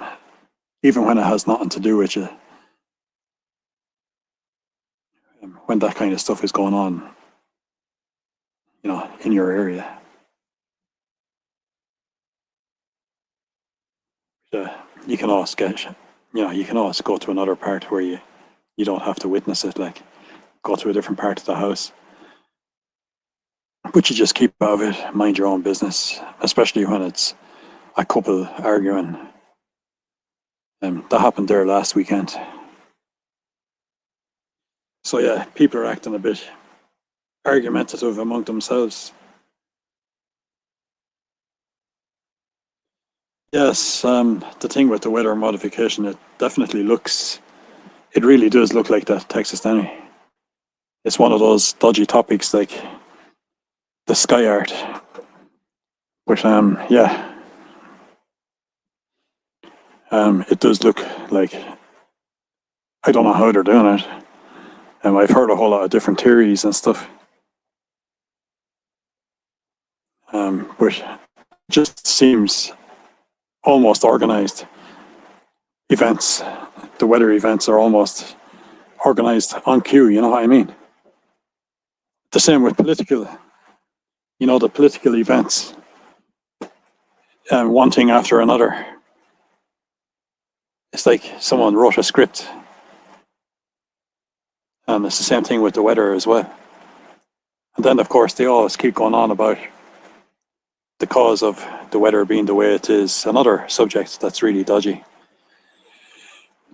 even when it has nothing to do with you. When that kind of stuff is going on, in your area. You can always you can always go to another part where you don't have to witness it, like go to a different part of the house. But you just keep out of it, mind your own business, especially when it's a couple arguing. That happened there last weekend. So yeah, people are acting a bit argumentative among themselves. Yes, the thing with the weather modification, it really does look like that, Texas Danny. It's one of those dodgy topics like the sky art. But yeah. It does look like, I don't know how they're doing it. I've heard a whole lot of different theories and stuff. But it just seems almost organized events. The weather events are almost organized on cue, you know what I mean? The same with political, the political events, one thing after another. It's like someone wrote a script. And it's the same thing with the weather as well. And then, of course, they always keep going on about the cause of the weather being the way it is. Another subject that's really dodgy,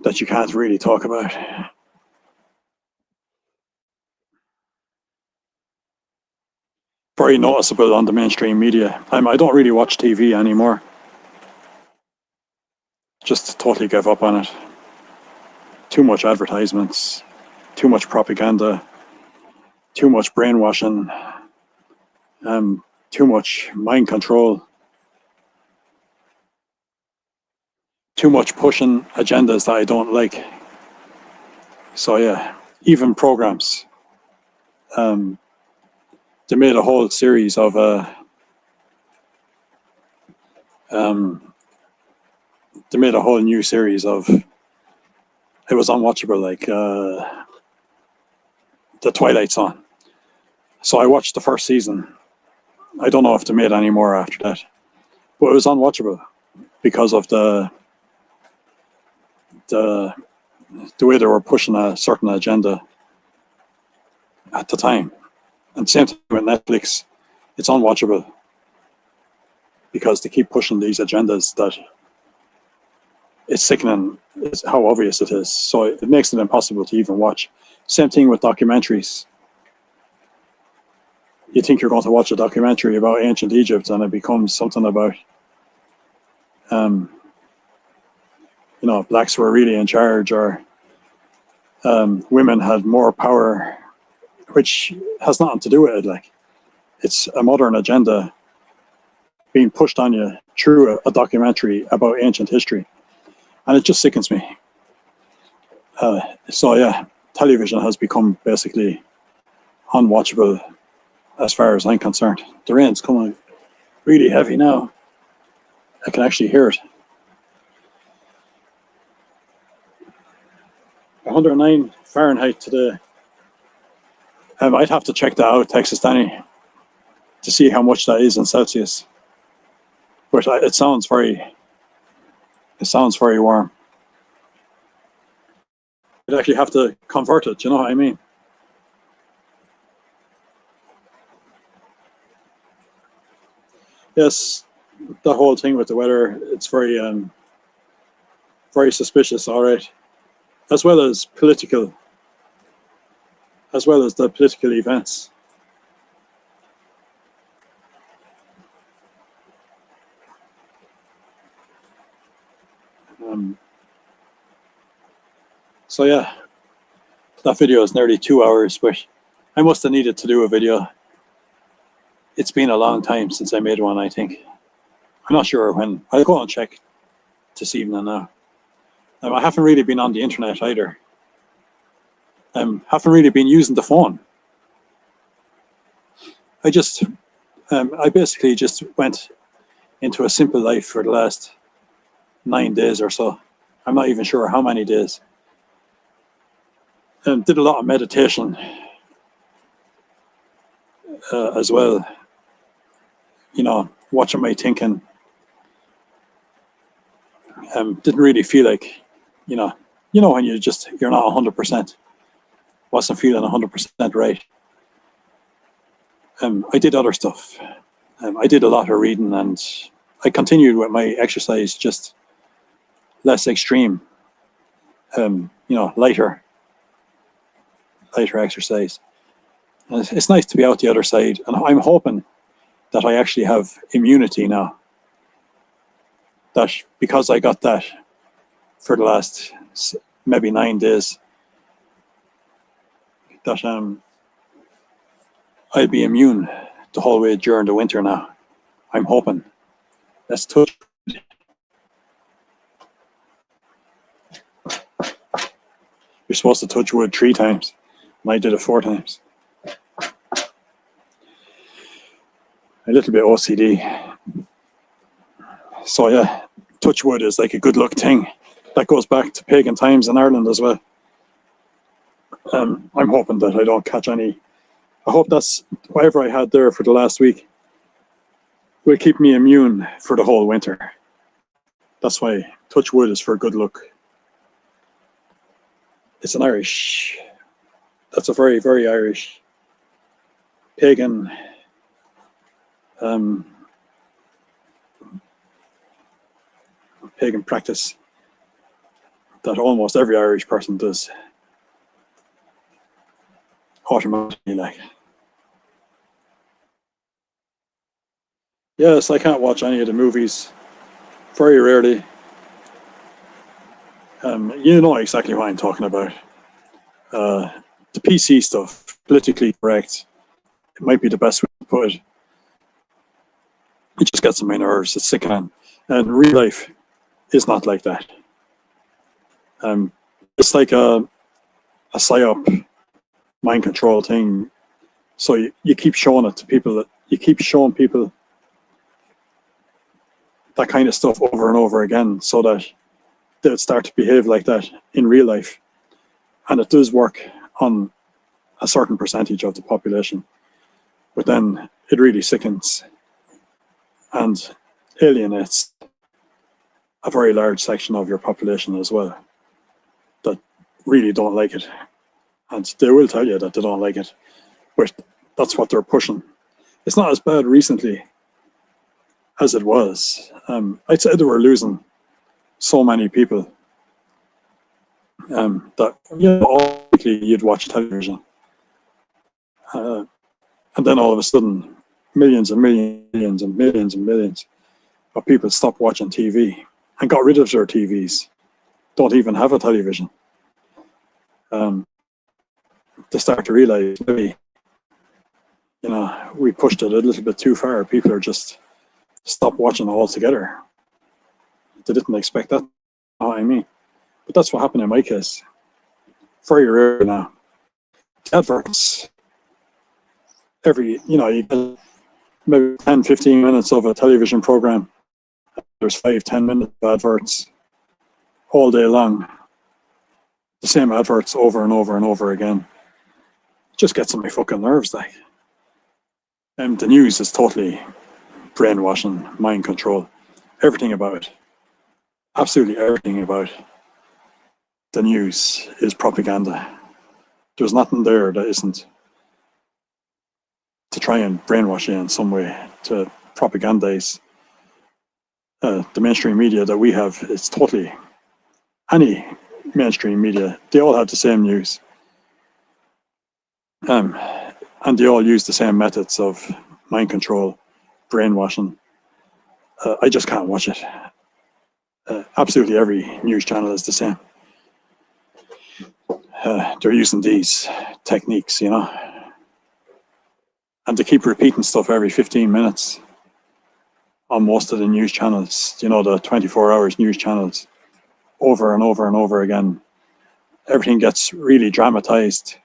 that you can't really talk about. Very noticeable on the mainstream media. I don't really watch TV anymore. Just totally gave up on it. Too much advertisements, too much propaganda, too much brainwashing, too much mind control, too much pushing agendas that I don't like. So yeah, even programs they made a whole series of they made a whole new series of, it was unwatchable, like the Twilight Zone. So I watched the first season. I don't know if they made any more after that, but it was unwatchable because of the way they were pushing a certain agenda at the time. And same thing with Netflix, it's unwatchable because they keep pushing these agendas that it's sickening how obvious it is. So it makes it impossible to even watch. Same thing with documentaries. You think you're going to watch a documentary about ancient Egypt and it becomes something about, blacks were really in charge, or women had more power, which has nothing to do with it. Like, it's a modern agenda being pushed on you through a documentary about ancient history. And it just sickens me. So yeah, television has become basically unwatchable as far as I'm concerned. The rain's coming really heavy now. I can actually hear it. 109 Fahrenheit today. I'd have to check that out, Texas Danny, to see how much that is in Celsius. But it sounds very warm. I'd actually have to convert it, you know what I mean? Yes, the whole thing with the weather, it's very suspicious, all right. As well as the political events. So yeah, that video is nearly 2 hours, but I must have needed to do a video. It's been a long time since I made one, I think. I'm not sure when. I'll go and check this evening now. I haven't really been on the internet either. Haven't really been using the phone. I basically just went into a simple life for the last 9 days or so. I'm not even sure how many days. And did a lot of meditation as well. Watching my thinking. Didn't really feel like, when you're not 100%. Wasn't feeling 100% right. I did other stuff. I did a lot of reading, and I continued with my exercise, just less extreme. Lighter exercise. And it's nice to be out the other side, and I'm hoping that I actually have immunity now. That because I got that for the last maybe 9 days, that I'll be immune the whole way during the winter now. I'm hoping. Let's touch. You're supposed to touch wood 3 times, and I did it 4 times. A little bit OCD. So yeah, touch wood is like a good luck thing. That goes back to pagan times in Ireland as well. I'm hoping that I don't catch any. I hope that's whatever I had there for the last week will keep me immune for the whole winter. That's why touch wood is for good luck. It's an Irish. That's a very, very Irish pagan pagan practice that almost every Irish person does automatically. Like, yes, I can't watch any of the movies, very rarely. You know exactly what I'm talking about. The PC stuff, politically correct, it might be the best way to put it. It just gets on my nerves. It's sickening. And real life is not like that. It's like a psyop, mind control thing So you keep showing it to people, that you keep showing people that kind of stuff over and over again, so that they'll start to behave like that in real life. And it does work on a certain percentage of the population, but then it really sickens and alienates a very large section of your population as well that really don't like it. And they will tell you that they don't like it, but that's what they're pushing. It's not as bad recently as it was. I'd say they were losing so many people that, you know, you'd watch television. And then all of a sudden, millions and millions and millions and millions of people stopped watching TV and got rid of their TVs, don't even have a television. They start to realize, maybe, you know, we pushed it a little bit too far. People are just stop watching altogether. They didn't expect that. You know what I mean? But that's what happened in my case. Very rare now. Adverts. You know, you get maybe 10, 15 minutes of a television program. There's 5, 10 minutes of adverts all day long. The same adverts over and over and over again. It just gets on my fucking nerves, like. The news is totally brainwashing, mind control. Everything about it. Absolutely everything about the news is propaganda. There's nothing there that isn't to try and brainwash you in some way, to propagandize the mainstream media that we have. It's totally, any mainstream media, they all have the same news. And they all use the same methods of mind control, brainwashing. I just can't watch it. Absolutely every news channel is the same. They're using these techniques, you know. And they keep repeating stuff every 15 minutes on most of the news channels, you know, the 24 hours news channels, over and over and over again. Everything gets really dramatized.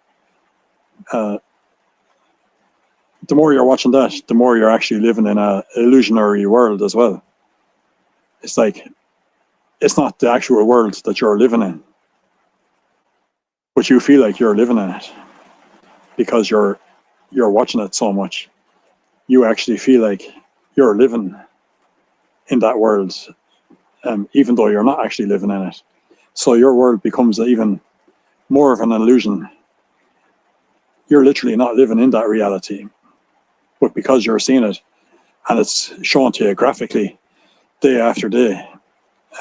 The more you're watching that, the more you're actually living in an illusionary world as well. It's like, it's not the actual world that you're living in, but you feel like you're living in it because you're watching it so much. You actually feel like you're living in that world, even though you're not actually living in it. So your world becomes even more of an illusion. You're literally not living in that reality, but because you're seeing it and it's shown to you graphically day after day,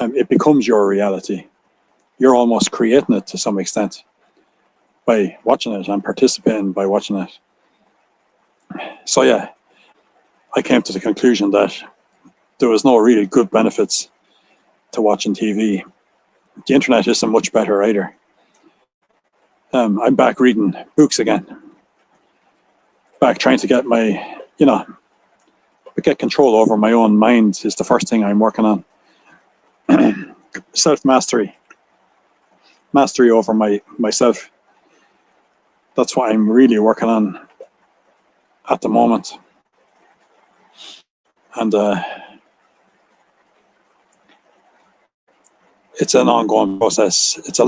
it becomes your reality. You're almost creating it to some extent by watching it and participating by watching it. So yeah, I came to the conclusion that there was no really good benefits to watching TV. The internet isn't much better either. I'm back reading books again. Back trying to get my, you know, get control over my own mind is the first thing I'm working on. Self-mastery. Mastery over myself. That's what I'm really working on at the moment. And it's an ongoing process. It's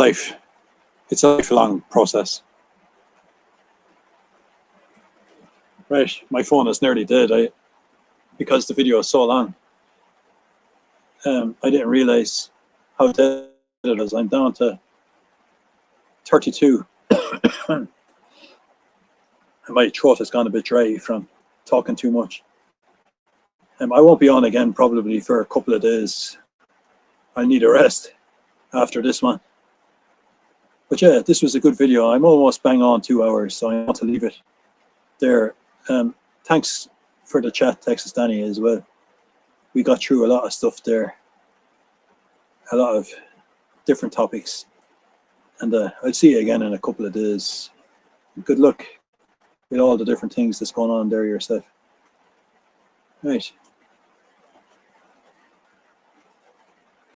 a lifelong process. Right, my phone is nearly dead. Because the video is so long. I didn't realize how dead it is. I'm down to 32. My throat has gone a bit dry from talking too much. I won't be on again probably for a couple of days. I need a rest after this one. But yeah, this was a good video. I'm almost bang on 2 hours, so I want to leave it there. Thanks for the chat, Texas Danny, as well. We got through a lot of stuff there. A lot of different topics. And I'll see you again in a couple of days. Good luck with all the different things that's going on there yourself. Right.